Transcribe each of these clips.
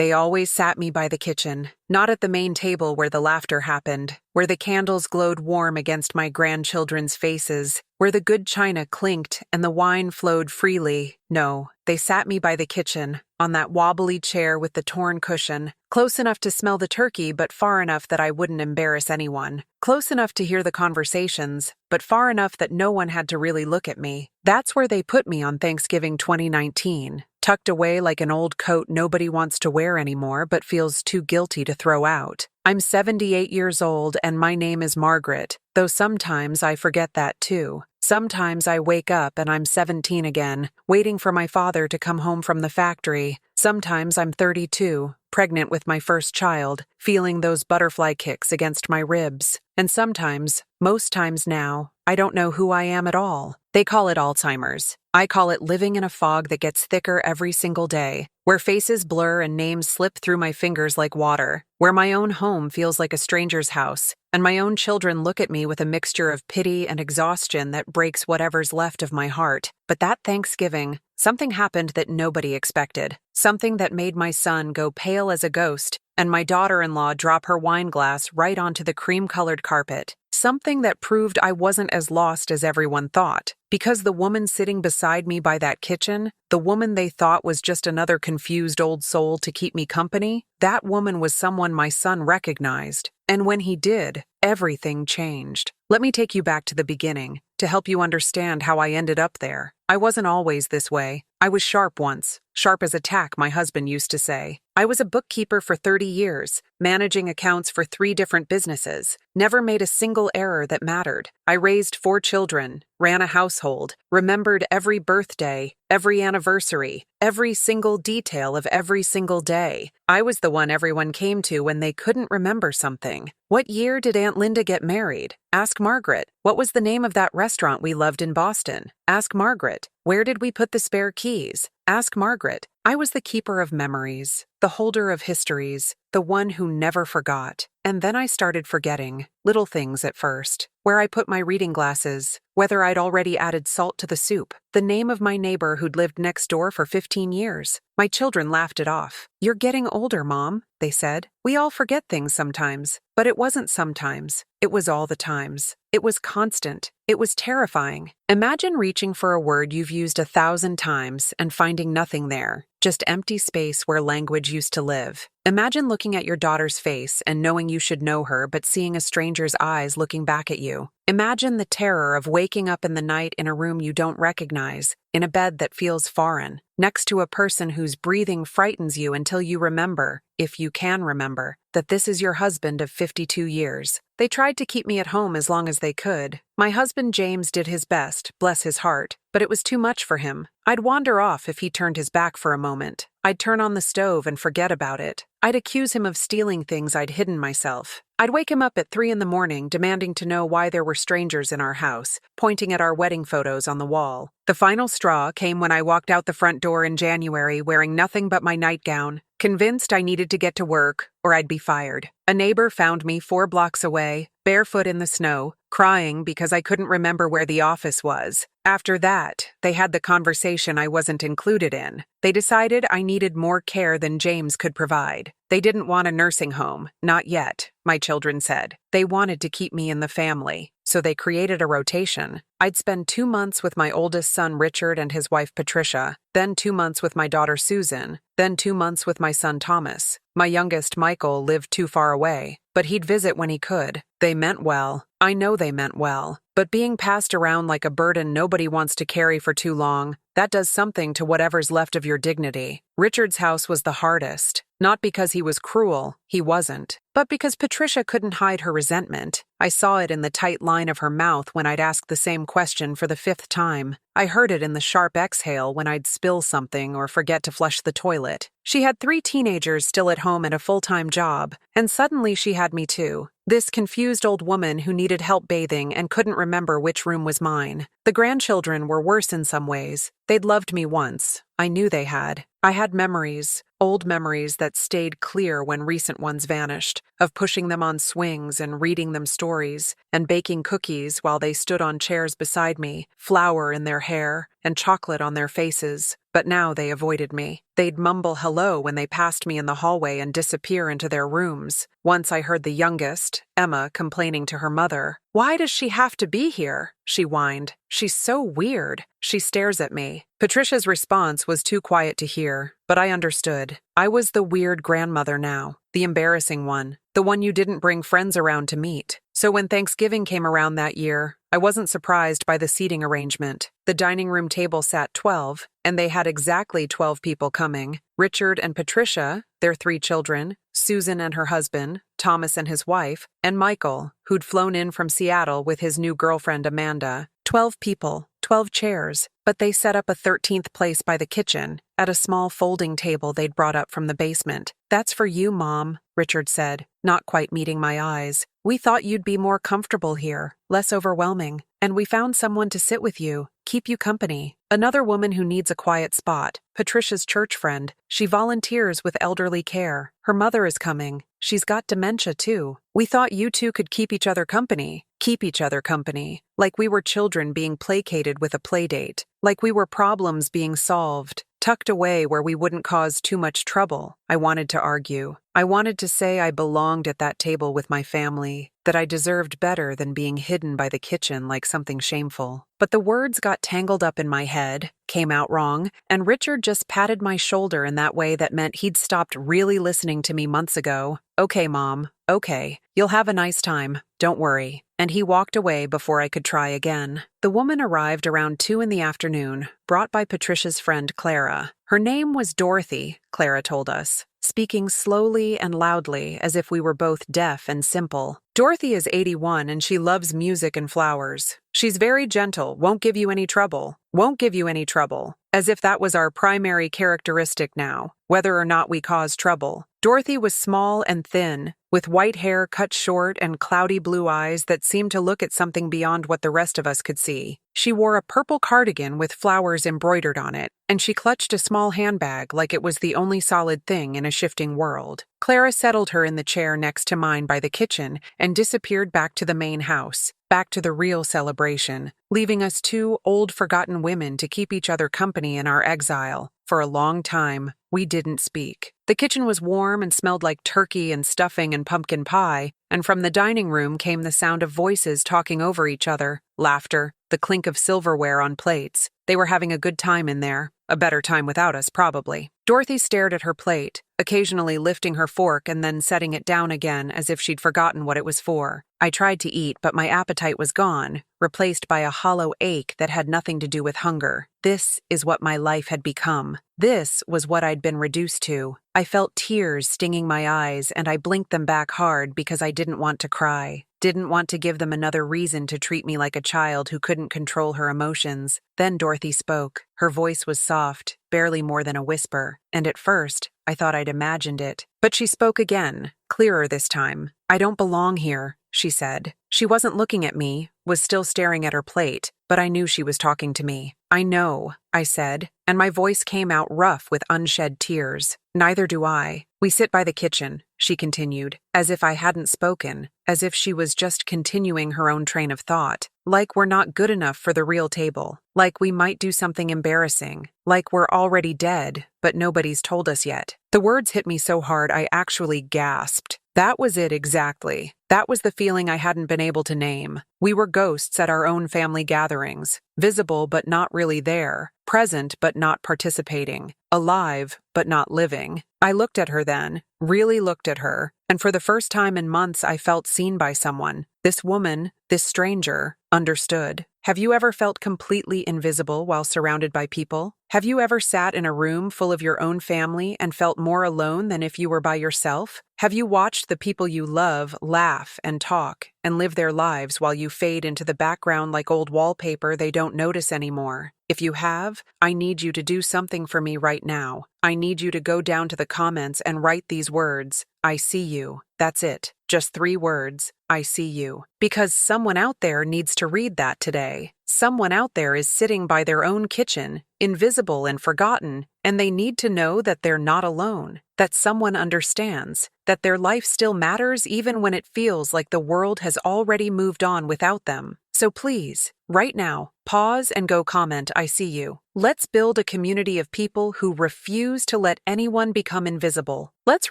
They always sat me by the kitchen, not at the main table where the laughter happened, where the candles glowed warm against my grandchildren's faces, where the good china clinked and the wine flowed freely. No, they sat me by the kitchen, on that wobbly chair with the torn cushion, close enough to smell the turkey but far enough that I wouldn't embarrass anyone, close enough to hear the conversations, but far enough that no one had to really look at me. That's where they put me on Thanksgiving 2019, tucked away like an old coat nobody wants to wear anymore but feels too guilty to throw out. I'm 78 years old and my name is Margaret, though sometimes I forget that too. Sometimes I wake up and I'm 17 again, waiting for my father to come home from the factory. Sometimes I'm 32, pregnant with my first child, feeling those butterfly kicks against my ribs. And sometimes, most times now, I don't know who I am at all. They call it ALZHEIMER's. I call it living in a fog that gets thicker every single day, where faces blur and names slip through my fingers like water, where my own home feels like a stranger's house, and my own children look at me with a mixture of pity and exhaustion that breaks whatever's left of my heart. But that Thanksgiving, something happened that nobody expected, something that made my son go pale as a ghost, and my daughter-in-law drop her wine glass right onto the cream-colored carpet. Something that proved I wasn't as lost as everyone thought. Because the woman sitting beside me by that kitchen, the woman they thought was just another confused old soul to keep me company, that woman was someone my son recognized. And when he did, everything changed. Let me take you back to the beginning, to help you understand how I ended up there. I wasn't always this way. I was sharp once. Sharp as a tack, my husband used to say. I was a bookkeeper for 30 years, managing accounts for 3 different businesses, never made a single error that mattered. I raised 4 children, ran a household, remembered every birthday, every anniversary, every single detail of every single day. I was the one everyone came to when they couldn't remember something. What year did Aunt Linda get married? Ask Margaret. What was the name of that restaurant we loved in Boston? Ask Margaret. Where did we put the spare keys? Ask Margaret. I was the keeper of memories, the holder of histories, the one who never forgot. And then I started forgetting, little things at first. Where I put my reading glasses, whether I'd already added salt to the soup, the name of my neighbor who'd lived next door for 15 years. My children laughed it off. "You're getting older, Mom," they said. "We all forget things sometimes." But it wasn't sometimes. It was all the times. It was constant. It was terrifying. Imagine reaching for a word you've used 1,000 times and finding nothing there, just empty space where language used to live. Imagine looking at your daughter's face and knowing you should know her but seeing a stranger's eyes looking back at you. Imagine the terror of waking up in the night in a room you don't recognize, in a bed that feels foreign, next to a person whose breathing frightens you until you remember, if you can remember, that this is your husband of 52 years. They tried to keep me at home as long as they could. My husband James did his best, bless his heart, but it was too much for him. I'd wander off if he turned his back for a moment. I'd turn on the stove and forget about it. I'd accuse him of stealing things I'd hidden myself. I'd wake him up at 3 a.m, demanding to know why there were strangers in our house, pointing at our wedding photos on the wall. The final straw came when I walked out the front door in January wearing nothing but my nightgown, convinced I needed to get to work or I'd be fired. A neighbor found me 4 blocks away, barefoot in the snow, crying because I couldn't remember where the office was. After that, they had the conversation I wasn't included in. They decided I needed more care than James could provide. They didn't want a nursing home, not yet, my children said. They wanted to keep me in the family, so they created a rotation. I'd spend 2 months with my oldest son Richard and his wife Patricia, then 2 months with my daughter Susan, then 2 months with my son Thomas. My youngest Michael lived too far away, but he'd visit when he could. They meant well. I know they meant well. But being passed around like a burden nobody wants to carry for too long, that does something to whatever's left of your dignity. Richard's house was the hardest. Not because he was cruel, he wasn't, but because Patricia couldn't hide her resentment. I saw it in the tight line of her mouth when I'd ask the same question for the 5th time. I heard it in the sharp exhale when I'd spill something or forget to flush the toilet. She had 3 teenagers still at home and a full-time job, and suddenly she had me too. This confused old woman who needed help bathing and couldn't remember which room was mine. The grandchildren were worse in some ways. They'd loved me once. I knew they had. I had memories, old memories that stayed clear when recent ones vanished, of pushing them on swings and reading them stories, and baking cookies while they stood on chairs beside me, flour in their hair, and chocolate on their faces, but now they avoided me. They'd mumble hello when they passed me in the hallway and disappear into their rooms. Once I heard the youngest, Emma, complaining to her mother. "Why does she have to be here?" she whined. "She's so weird. She stares at me." Patricia's response was too quiet to hear, but I understood. I was the weird grandmother now, the embarrassing one, the one you didn't bring friends around to meet. So when Thanksgiving came around that year, I wasn't surprised by the seating arrangement. The dining room table sat 12, and they had exactly 12 people coming. Richard and Patricia, their 3 children, Susan and her husband, Thomas and his wife, and Michael, who'd flown in from Seattle with his new girlfriend Amanda. 12 people, 12 chairs, but they set up a 13th place by the kitchen, at a small folding table they'd brought up from the basement. "That's for you, Mom," Richard said, not quite meeting my eyes. "We thought you'd be more comfortable here, less overwhelming, and we found someone to sit with you, keep you company. Another woman who needs a quiet spot, Patricia's church friend. She volunteers with elderly care. Her mother is coming. She's got dementia, too. We thought you two could keep each other company. Keep each other company. Like we were children being placated with a playdate. Like we were problems being solved, tucked away where we wouldn't cause too much trouble." I wanted to argue. I wanted to say I belonged at that table with my family, that I deserved better than being hidden by the kitchen like something shameful. But the words got tangled up in my head, came out wrong, and Richard just patted my shoulder in that way that meant he'd stopped really listening to me months ago. "Okay, Mom. Okay. You'll have a nice time. Don't worry." And he walked away before I could try again. The woman arrived around 2 in the afternoon, brought by Patricia's friend Clara. Her name was Dorothy, Clara told us, speaking slowly and loudly as if we were both deaf and simple. "Dorothy is 81 and she loves music and flowers. She's very gentle, won't give you any trouble. Won't give you any trouble." As if that was our primary characteristic now, whether or not we cause trouble. Dorothy was small and thin, with white hair cut short and cloudy blue eyes that seemed to look at something beyond what the rest of us could see. She wore a purple cardigan with flowers embroidered on it, and she clutched a small handbag like it was the only solid thing in a shifting world. Clara settled her in the chair next to mine by the kitchen and disappeared back to the main house, back to the real celebration, leaving us 2 old forgotten women to keep each other company in our exile. For a long time, we didn't speak. The kitchen was warm and smelled like turkey and stuffing and pumpkin pie, and from the dining room came the sound of voices talking over each other, laughter, the clink of silverware on plates. They were having a good time in there. A better time without us, probably. Dorothy stared at her plate, occasionally lifting her fork and then setting it down again as if she'd forgotten what it was for. I tried to eat, but my appetite was gone, replaced by a hollow ache that had nothing to do with hunger. This is what my life had become. This was what I'd been reduced to. I felt tears stinging my eyes, and I blinked them back hard because I didn't want to cry. Didn't want to give them another reason to treat me like a child who couldn't control her emotions. Then Dorothy spoke. Her voice was soft, barely more than a whisper, and at first, I thought I'd imagined it. But she spoke again, clearer this time. "I don't belong here," she said. She wasn't looking at me, was still staring at her plate, but I knew she was talking to me. "I know," I said, and my voice came out rough with unshed tears. "Neither do I. We sit by the kitchen," she continued, as if I hadn't spoken, as if she was just continuing her own train of thought. "Like we're not good enough for the real table. Like we might do something embarrassing. Like we're already dead, but nobody's told us yet." The words hit me so hard I actually gasped. That was it exactly. That was the feeling I hadn't been able to name. We were ghosts at our own family gatherings, visible but not really there, present but not participating, alive but not living. I looked at her then, really looked at her, and for the first time in months I felt seen by someone. This woman, this stranger, understood. Have you ever felt completely invisible while surrounded by people? Have you ever sat in a room full of your own family and felt more alone than if you were by yourself? Have you watched the people you love laugh and talk and live their lives while you fade into the background like old wallpaper they don't notice anymore? If you have, I need you to do something for me right now. I need you to go down to the comments and write these words. I see you. That's it. Just 3 words. I see you. Because someone out there needs to read that today. Someone out there is sitting by their own kitchen, invisible and forgotten, and they need to know that they're not alone, that someone understands, that their life still matters even when it feels like the world has already moved on without them. So please, right now, pause and go comment I see you. Let's build a community of people who refuse to let anyone become invisible. Let's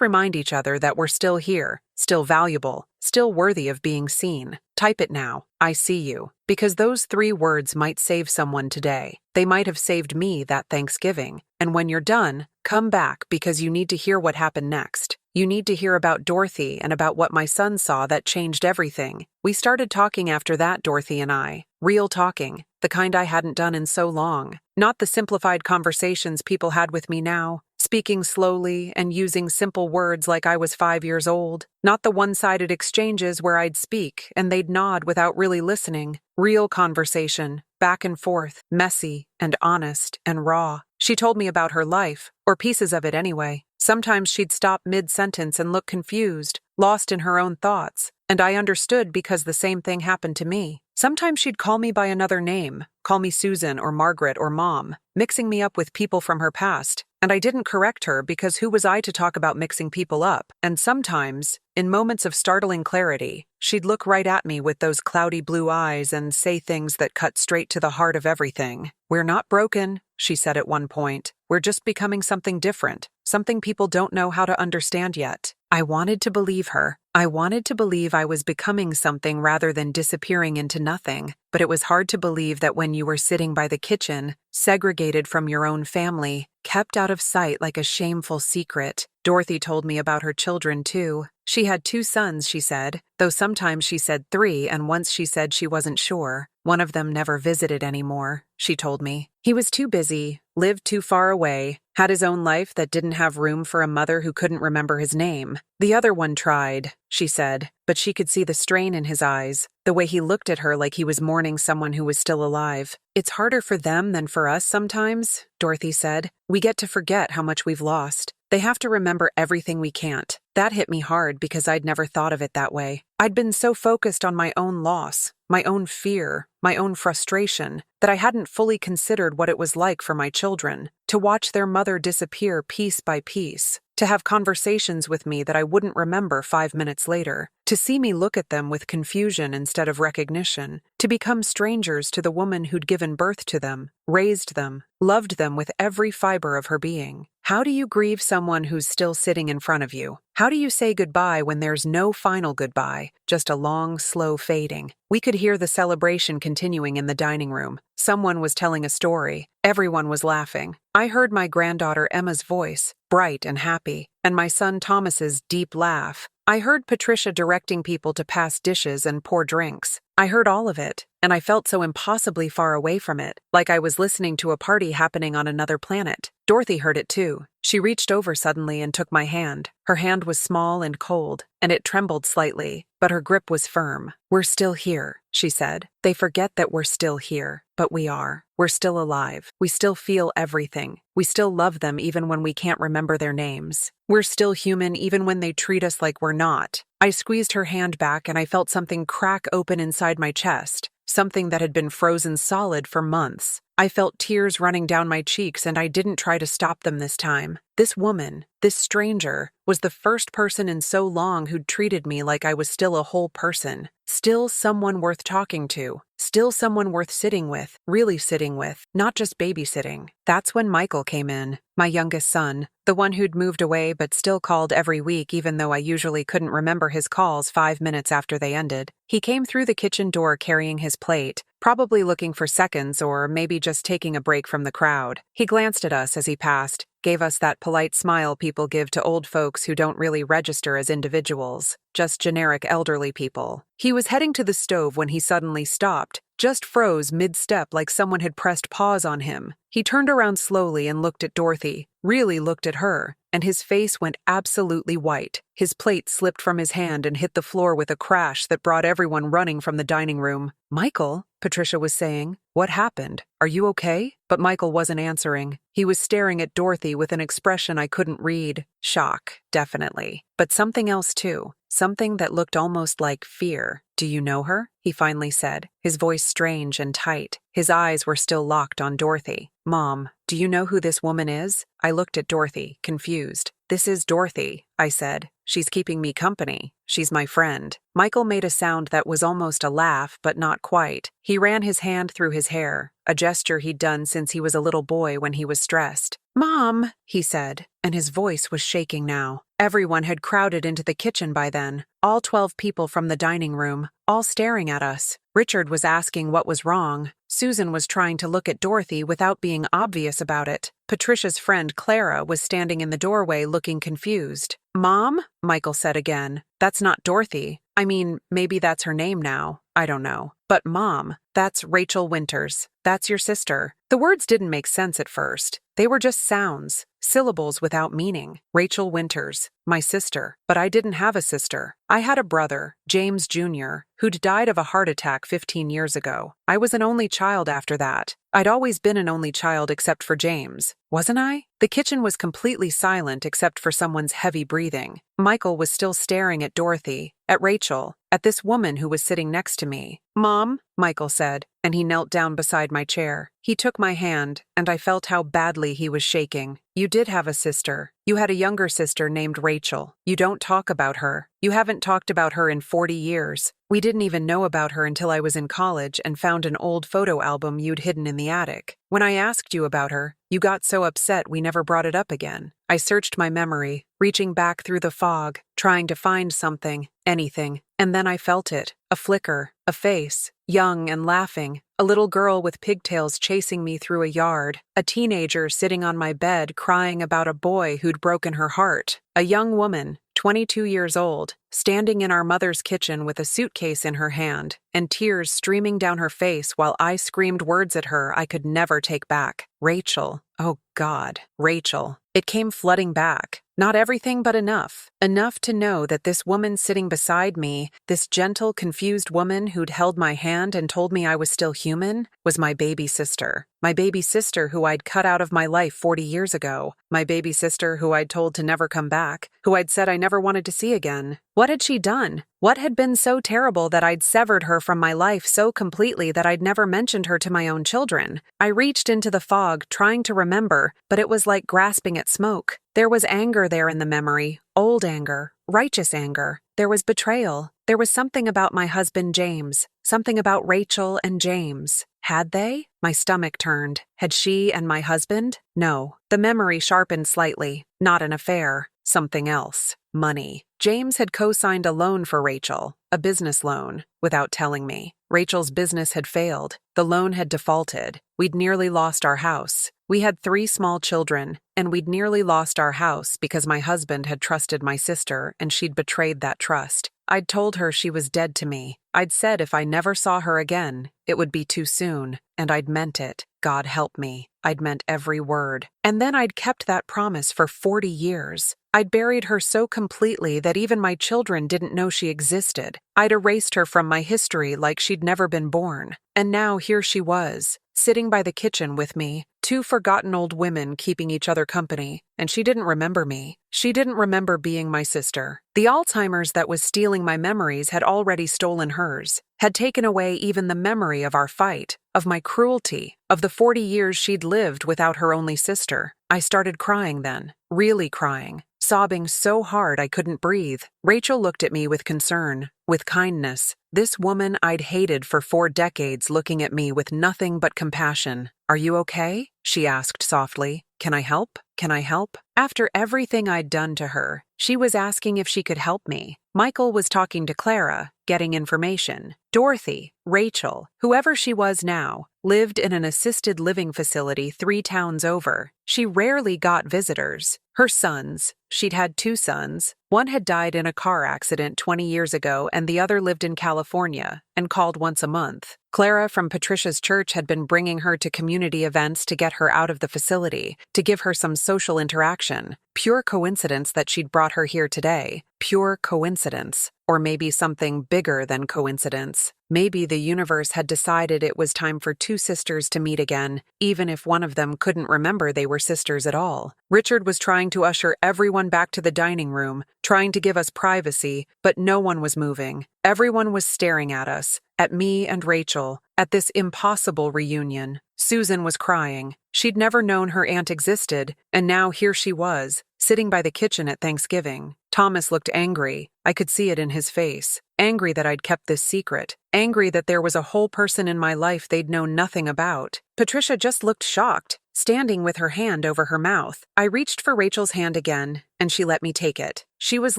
remind each other that we're still here, still valuable, still worthy of being seen. Type it now, I see you, because those 3 words might save someone today. They might have saved me that Thanksgiving. And when you're done, come back because you need to hear what happened next. You need to hear about Dorothy and about what my son saw that changed everything. We started talking after that, Dorothy and I. Real talking, the kind I hadn't done in so long. Not the simplified conversations people had with me now, speaking slowly and using simple words like I was 5 years old. Not the one-sided exchanges where I'd speak and they'd nod without really listening. Real conversation, back and forth, messy and honest and raw. She told me about her life, or pieces of it anyway. Sometimes she'd stop mid-sentence and look confused, lost in her own thoughts, and I understood because the same thing happened to me. Sometimes she'd call me by another name, call me Susan or Margaret or Mom, mixing me up with people from her past, and I didn't correct her because who was I to talk about mixing people up? And sometimes, in moments of startling clarity, she'd look right at me with those cloudy blue eyes and say things that cut straight to the heart of everything. "We're not broken," she said at one point. "We're just becoming something different, something people don't know how to understand yet." I wanted to believe her. I wanted to believe I was becoming something rather than disappearing into nothing. But it was hard to believe that when you were sitting by the kitchen, segregated from your own family, kept out of sight like a shameful secret. Dorothy told me about her children, too. She had 2 sons, she said, though sometimes she said 3, and once she said she wasn't sure. One of them never visited anymore, she told me. He was too busy, lived too far away, had his own life that didn't have room for a mother who couldn't remember his name. The other one tried, she said, but she could see the strain in his eyes, the way he looked at her like he was mourning someone who was still alive. "It's harder for them than for us sometimes," Dorothy said. "We get to forget how much we've lost. They have to remember everything we can't." That hit me hard because I'd never thought of it that way. I'd been so focused on my own loss, my own fear, my own frustration, that I hadn't fully considered what it was like for my children, to watch their mother disappear piece by piece, to have conversations with me that I wouldn't remember 5 minutes later, to see me look at them with confusion instead of recognition, to become strangers to the woman who'd given birth to them, raised them, loved them with every fiber of her being. How do you grieve someone who's still sitting in front of you? How do you say goodbye when there's no final goodbye, just a long, slow fading? We could hear the celebration continuing in the dining room. Someone was telling a story. Everyone was laughing. I heard my granddaughter Emma's voice, bright and happy, and my son Thomas's deep laugh. I heard Patricia directing people to pass dishes and pour drinks. I heard all of it, and I felt so impossibly far away from it, like I was listening to a party happening on another planet. Dorothy heard it too. She reached over suddenly and took my hand. Her hand was small and cold, and it trembled slightly, but her grip was firm. "We're still here," she said. "They forget that we're still here, but we are. We're still alive. We still feel everything. We still love them even when we can't remember their names. We're still human even when they treat us like we're not." I squeezed her hand back and I felt something crack open inside my chest, something that had been frozen solid for months. I felt tears running down my cheeks and I didn't try to stop them this time. This woman, this stranger, was the first person in so long who'd treated me like I was still a whole person, still someone worth talking to, still someone worth sitting with, really sitting with, not just babysitting. That's when Michael came in, my youngest son, the one who'd moved away but still called every week even though I usually couldn't remember his calls 5 minutes after they ended. He came through the kitchen door carrying his plate, probably looking for seconds or maybe just taking a break from the crowd. He glanced at us as he passed, gave us that polite smile people give to old folks who don't really register as individuals, just generic elderly people. He was heading to the stove when he suddenly stopped, just froze mid-step like someone had pressed pause on him. He turned around slowly and looked at Dorothy, really looked at her, and his face went absolutely white. His plate slipped from his hand and hit the floor with a crash that brought everyone running from the dining room. "Michael," Patricia was saying, "what happened? Are you okay?" But Michael wasn't answering. He was staring at Dorothy with an expression I couldn't read. Shock, definitely. But something else too. Something that looked almost like fear. "Do you know her?" he finally said, his voice strange and tight. His eyes were still locked on Dorothy. "Mom, do you know who this woman is?" I looked at Dorothy, confused. "This is Dorothy," I said. She's keeping me company. She's my friend. Michael made a sound that was almost a laugh, but not quite. He ran his hand through his hair, a gesture he'd done since he was a little boy when he was stressed. "Mom," he said, and his voice was shaking now. Everyone had crowded into the kitchen by then, all 12 people from the dining room, all staring at us. Richard was asking what was wrong. Susan was trying to look at Dorothy without being obvious about it. Patricia's friend Clara was standing in the doorway looking confused. "Mom?" Michael said again. "That's not Dorothy. I mean, maybe that's her name now. I don't know. But Mom, that's Rachel Winters. That's your sister." The words didn't make sense at first. They were just sounds, syllables without meaning. Rachel Winters, my sister. But I didn't have a sister. I had a brother, James Jr., who'd died of a heart attack 15 years ago. I was an only child after that. I'd always been an only child except for James, wasn't I? The kitchen was completely silent except for someone's heavy breathing. Michael was still staring at Dorothy, at Rachel, at this woman who was sitting next to me. "Mom," Michael said, and he knelt down beside my chair. He took my hand, and I felt how badly he was shaking. "You did have a sister. You had a younger sister named Rachel. You don't talk about her. You haven't talked about her in 40 years. We didn't even know about her until I was in college and found an old photo album you'd hidden in the attic. When I asked you about her, you got so upset we never brought it up again." I searched my memory, reaching back through the fog, trying to find something, anything, and then I felt it, a flicker, a face, young and laughing, a little girl with pigtails chasing me through a yard, a teenager sitting on my bed crying about a boy who'd broken her heart, a young woman, 22 years old, standing in our mother's kitchen with a suitcase in her hand, and tears streaming down her face while I screamed words at her I could never take back. Rachel. Oh God, Rachel. It came flooding back. Not everything, but enough. Enough to know that this woman sitting beside me, this gentle, confused woman who'd held my hand and told me I was still human, was my baby sister. My baby sister who I'd cut out of my life 40 years ago. My baby sister who I'd told to never come back, who I'd said I never wanted to see again. What had she done? What had been so terrible that I'd severed her from my life so completely that I'd never mentioned her to my own children? I reached into the fog, trying to remember, but it was like grasping at smoke. There was anger there in the memory, old anger, righteous anger. There was betrayal. There was something about my husband James, something about Rachel and James. Had they? My stomach turned. Had she and my husband? No. The memory sharpened slightly. Not an affair. Something else. Money. James had co-signed a loan for Rachel, a business loan, without telling me. Rachel's business had failed. The loan had defaulted. We'd nearly lost our house. We had 3 small children, and we'd nearly lost our house because my husband had trusted my sister and she'd betrayed that trust. I'd told her she was dead to me. I'd said if I never saw her again, it would be too soon, and I'd meant it. God help me. I'd meant every word. And then I'd kept that promise for 40 years. I'd buried her so completely that even my children didn't know she existed. I'd erased her from my history like she'd never been born. And now here she was, sitting by the kitchen with me, 2 forgotten old women keeping each other company, and she didn't remember me. She didn't remember being my sister. The Alzheimer's that was stealing my memories had already stolen hers, had taken away even the memory of our fight, of my cruelty, of the 40 years she'd lived without her only sister. I started crying then, really crying, sobbing so hard I couldn't breathe. Rachel looked at me with concern, with kindness. This woman I'd hated for 4 decades looking at me with nothing but compassion. "Are you okay?" she asked softly. "Can I help? Can I help?" After everything I'd done to her, she was asking if she could help me. Michael was talking to Clara, getting information. Dorothy, Rachel, whoever she was now, lived in an assisted living facility 3 towns over. She rarely got visitors. Her sons, she'd had 2 sons. One had died in a car accident 20 years ago and the other lived in California and called once a month. Clara from Patricia's church had been bringing her to community events to get her out of the facility, to give her some social interaction. Pure coincidence that she'd brought her here today. Pure coincidence. Or maybe something bigger than coincidence. Maybe the universe had decided it was time for 2 sisters to meet again, even if one of them couldn't remember they were sisters at all. Richard was trying to usher everyone back to the dining room, trying to give us privacy, but no one was moving. Everyone was staring at us, at me and Rachel, at this impossible reunion. Susan was crying. She'd never known her aunt existed, and now here she was, sitting by the kitchen at Thanksgiving. Thomas looked angry. I could see it in his face. Angry that I'd kept this secret. Angry that there was a whole person in my life they'd known nothing about. Patricia just looked shocked, standing with her hand over her mouth. I reached for Rachel's hand again, and she let me take it. She was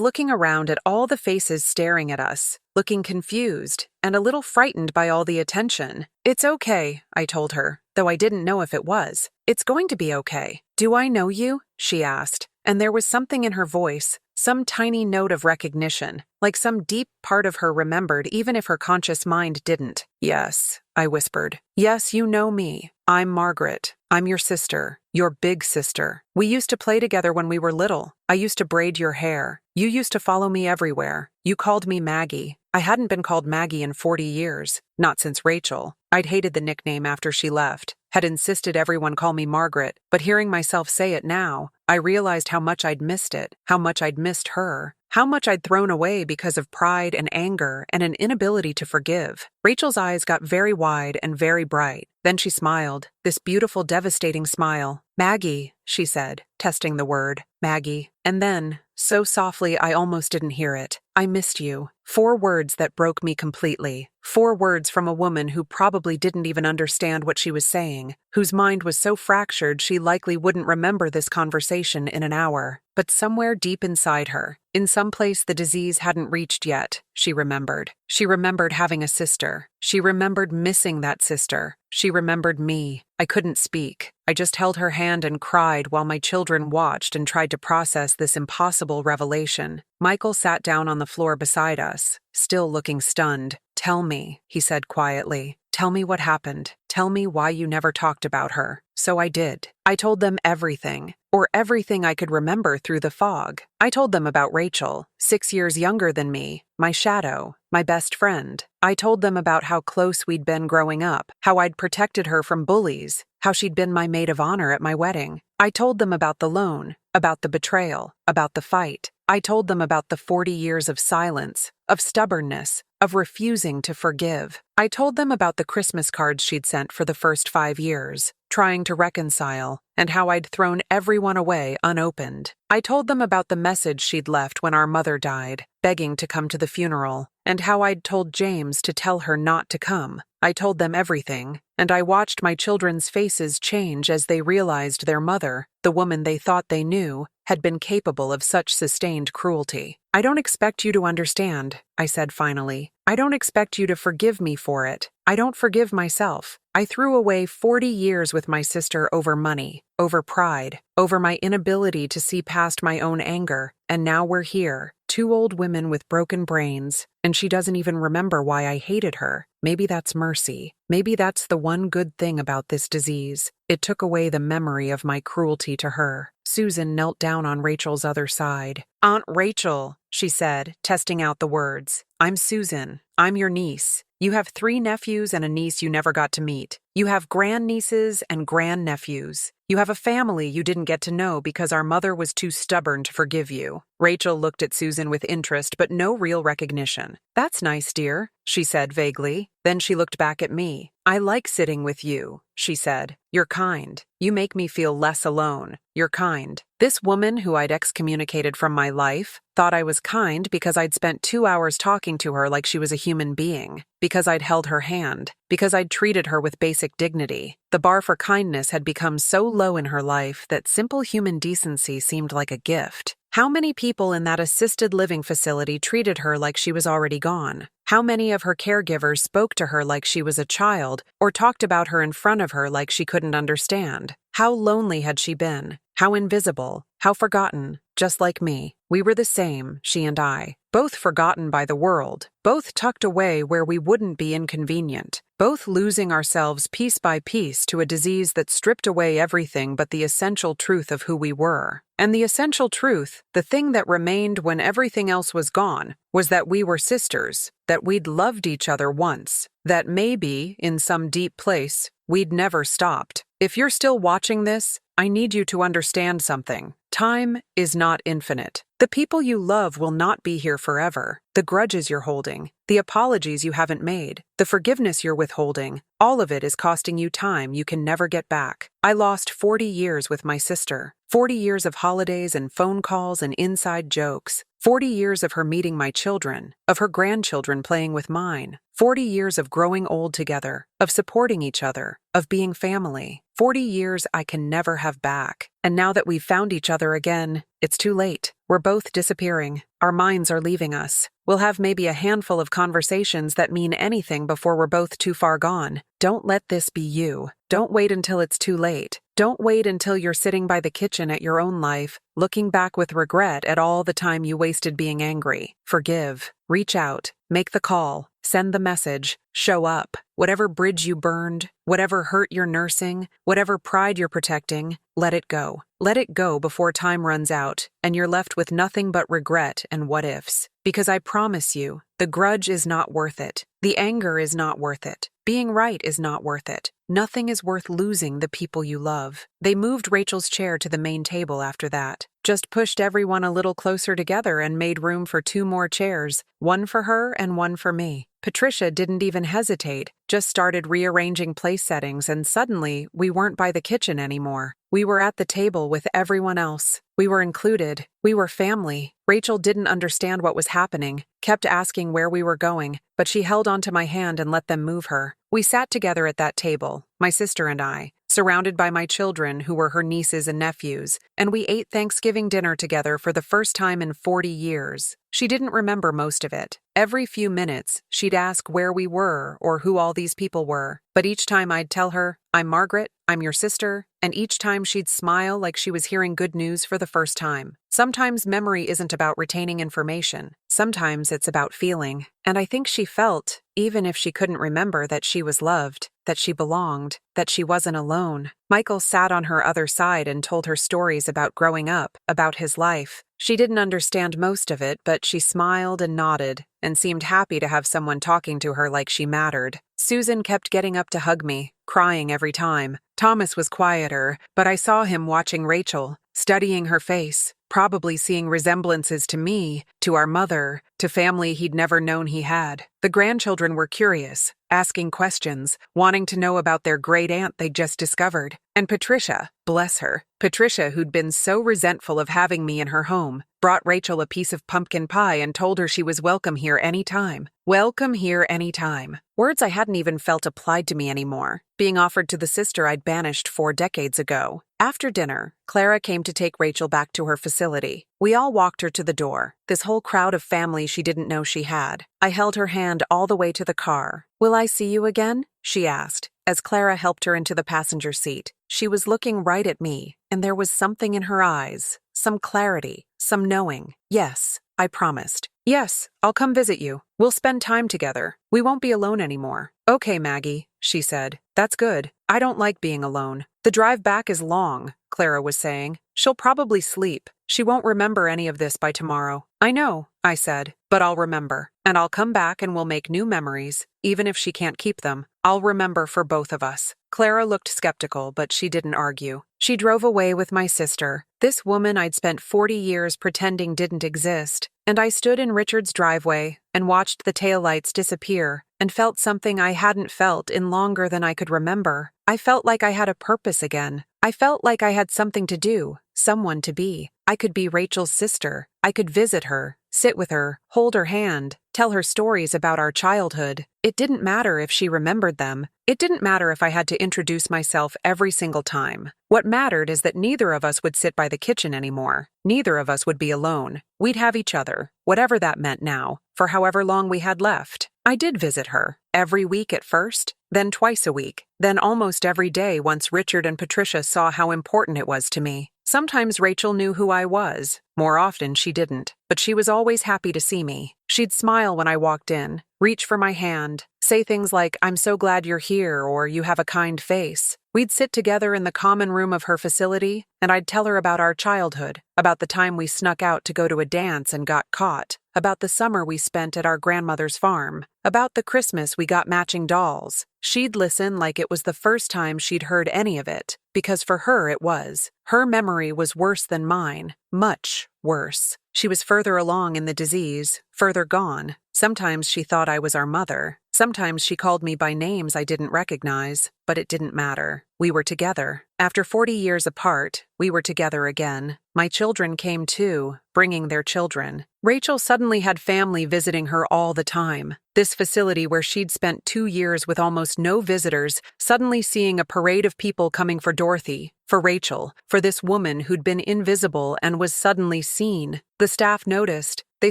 looking around at all the faces staring at us, looking confused and a little frightened by all the attention. "It's okay," I told her, though I didn't know if it was. "It's going to be okay." "Do I know you?" she asked, and there was something in her voice, some tiny note of recognition, like some deep part of her remembered even if her conscious mind didn't. "Yes," I whispered. "Yes, you know me. I'm Margaret. I'm your sister, your big sister. We used to play together when we were little. I used to braid your hair. You used to follow me everywhere. You called me Maggie. I hadn't been called Maggie in 40 years, not since Rachel. I'd hated the nickname after she left, had insisted everyone call me Margaret, but hearing myself say it now, I realized how much I'd missed it, how much I'd missed her, how much I'd thrown away because of pride and anger and an inability to forgive. Rachel's eyes got very wide and very bright. Then she smiled, this beautiful, devastating smile. "Maggie," she said, testing the word, "Maggie." And then, so softly I almost didn't hear it, "I missed you." 4 words that broke me completely. 4 words from a woman who probably didn't even understand what she was saying, whose mind was so fractured she likely wouldn't remember this conversation in an hour. But somewhere deep inside her, in some place the disease hadn't reached yet, she remembered. She remembered having a sister. She remembered missing that sister. She remembered me. I couldn't speak. I just held her hand and cried while my children watched and tried to process this impossible revelation. Michael sat down on the floor beside us, still looking stunned. "Tell me," he said quietly. "Tell me what happened. Tell me why you never talked about her." So I did. I told them everything, or everything I could remember through the fog. I told them about Rachel, 6 years younger than me, my shadow, my best friend. I told them about how close we'd been growing up, how I'd protected her from bullies, how she'd been my maid of honor at my wedding. I told them about the loan, about the betrayal, about the fight. I told them about the 40 years of silence, of stubbornness, of refusing to forgive. I told them about the Christmas cards she'd sent for the first 5 years, trying to reconcile, and how I'd thrown everyone away unopened. I told them about the message she'd left when our mother died, begging to come to the funeral, and how I'd told James to tell her not to come. I told them everything, and I watched my children's faces change as they realized their mother, the woman they thought they knew, had been capable of such sustained cruelty. "I don't expect you to understand," I said finally. "I don't expect you to forgive me for it. I don't forgive myself. I threw away 40 years with my sister over money, over pride, over my inability to see past my own anger, and now we're here, 2 old women with broken brains, and she doesn't even remember why I hated her. Maybe that's mercy. Maybe that's the one good thing about this disease. It took away the memory of my cruelty to her." Susan knelt down on Rachel's other side. "Aunt Rachel," she said, testing out the words. "I'm Susan. I'm your niece. You have 3 nephews and a niece you never got to meet. You have grandnieces and grandnephews. You have a family you didn't get to know because our mother was too stubborn to forgive you." Rachel looked at Susan with interest but no real recognition. "That's nice, dear," she said vaguely. Then she looked back at me. "I like sitting with you," she said. "You're kind. You make me feel less alone. You're kind." This woman who I'd excommunicated from my life thought I was kind because I'd spent 2 hours talking to her like she was a human being, because I'd held her hand, because I'd treated her with basic dignity. The bar for kindness had become so low in her life that simple human decency seemed like a gift. How many people in that assisted living facility treated her like she was already gone? How many of her caregivers spoke to her like she was a child, or talked about her in front of her like she couldn't understand? How lonely had she been? How invisible? How forgotten? Just like me. We were the same, she and I. Both forgotten by the world. Both tucked away where we wouldn't be inconvenient. Both losing ourselves piece by piece to a disease that stripped away everything but the essential truth of who we were. And the essential truth, the thing that remained when everything else was gone, was that we were sisters, that we'd loved each other once, that maybe, in some deep place, we'd never stopped. If you're still watching this, I need you to understand something. Time is not infinite. The people you love will not be here forever. The grudges you're holding, the apologies you haven't made, the forgiveness you're withholding, all of it is costing you time you can never get back. I lost 40 years with my sister, 40 years of holidays and phone calls and inside jokes, 40 years of her meeting my children, of her grandchildren playing with mine, 40 years of growing old together, of supporting each other, of being family. 40 years I can never have back. And now that we've found each other again, it's too late. We're both disappearing. Our minds are leaving us. We'll have maybe a handful of conversations that mean anything before we're both too far gone. Don't let this be you. Don't wait until it's too late. Don't wait until you're sitting by the kitchen at your own life, looking back with regret at all the time you wasted being angry. Forgive. Reach out. Make the call. Send the message. Show up. Whatever bridge you burned, whatever hurt you're nursing, whatever pride you're protecting, let it go. Let it go before time runs out and you're left with nothing but regret and what-ifs. Because I promise you, the grudge is not worth it. The anger is not worth it. Being right is not worth it. Nothing is worth losing the people you love. They moved Rachel's chair to the main table after that. Just pushed everyone a little closer together and made room for 2 more chairs, one for her and one for me. Patricia didn't even hesitate, just started rearranging place settings, and suddenly we weren't by the kitchen anymore. We were at the table with everyone else. We were included. We were family. Rachel didn't understand what was happening, kept asking where we were going, but she held onto my hand and let them move her. We sat together at that table, my sister and I, surrounded by my children who were her nieces and nephews, and we ate Thanksgiving dinner together for the first time in 40 years. She didn't remember most of it. Every few minutes, she'd ask where we were or who all these people were. But each time I'd tell her, "I'm Margaret, I'm your sister," and each time she'd smile like she was hearing good news for the first time. Sometimes memory isn't about retaining information. Sometimes it's about feeling. And I think she felt, even if she couldn't remember, that she was loved, that she belonged, that she wasn't alone. Michael sat on her other side and told her stories about growing up, about his life. She didn't understand most of it, but she smiled and nodded, and seemed happy to have someone talking to her like she mattered. Susan kept getting up to hug me, crying every time. Thomas was quieter, but I saw him watching Rachel, studying her face, probably seeing resemblances to me, to our mother, to family he'd never known he had. The grandchildren were curious, asking questions, wanting to know about their great-aunt they'd just discovered. And Patricia, bless her, Patricia, who'd been so resentful of having me in her home, brought Rachel a piece of pumpkin pie and told her she was welcome here any time. Welcome here any time. Words I hadn't even felt applied to me anymore, being offered to the sister I'd banished 4 decades ago. After dinner, Clara came to take Rachel back to her facility. We all walked her to the door, this whole crowd of family she didn't know she had. I held her hand all the way to the car. "Will I see you again?" she asked, as Clara helped her into the passenger seat. She was looking right at me, and there was something in her eyes, some clarity, some knowing. "Yes," I promised. "Yes, I'll come visit you. We'll spend time together. We won't be alone anymore." "Okay, Maggie," she said. "That's good. I don't like being alone. The drive back is long," Clara was saying. "She'll probably sleep. She won't remember any of this by tomorrow." "I know," I said, "but I'll remember. And I'll come back and we'll make new memories, even if she can't keep them. I'll remember for both of us." Clara looked skeptical, but she didn't argue. She drove away with my sister, this woman I'd spent 40 years pretending didn't exist, and I stood in Richard's driveway and watched the taillights disappear and felt something I hadn't felt in longer than I could remember. I felt like I had a purpose again. I felt like I had something to do, someone to be. I could be Rachel's sister. I could visit her, sit with her, hold her hand, tell her stories about our childhood. It didn't matter if she remembered them. It didn't matter if I had to introduce myself every single time. What mattered is that neither of us would sit by the kitchen anymore. Neither of us would be alone. We'd have each other, whatever that meant now, for however long we had left. I did visit her, every week at first, then twice a week, then almost every day once Richard and Patricia saw how important it was to me. Sometimes Rachel knew who I was. More often she didn't, but she was always happy to see me. She'd smile when I walked in, reach for my hand, say things like, "I'm so glad you're here," or "You have a kind face." We'd sit together in the common room of her facility, and I'd tell her about our childhood, about the time we snuck out to go to a dance and got caught, about the summer we spent at our grandmother's farm, about the Christmas we got matching dolls. She'd listen like it was the first time she'd heard any of it, because for her it was. Her memory was worse than mine, much worse. She was further along in the disease, further gone. Sometimes she thought I was our mother. Sometimes she called me by names I didn't recognize, but it didn't matter. We were together. After 40 years apart, we were together again. My children came too, bringing their children. Rachel suddenly had family visiting her all the time. This facility where she'd spent 2 years with almost no visitors, suddenly seeing a parade of people coming for Dorothy, for Rachel, for this woman who'd been invisible and was suddenly seen. The staff noticed. They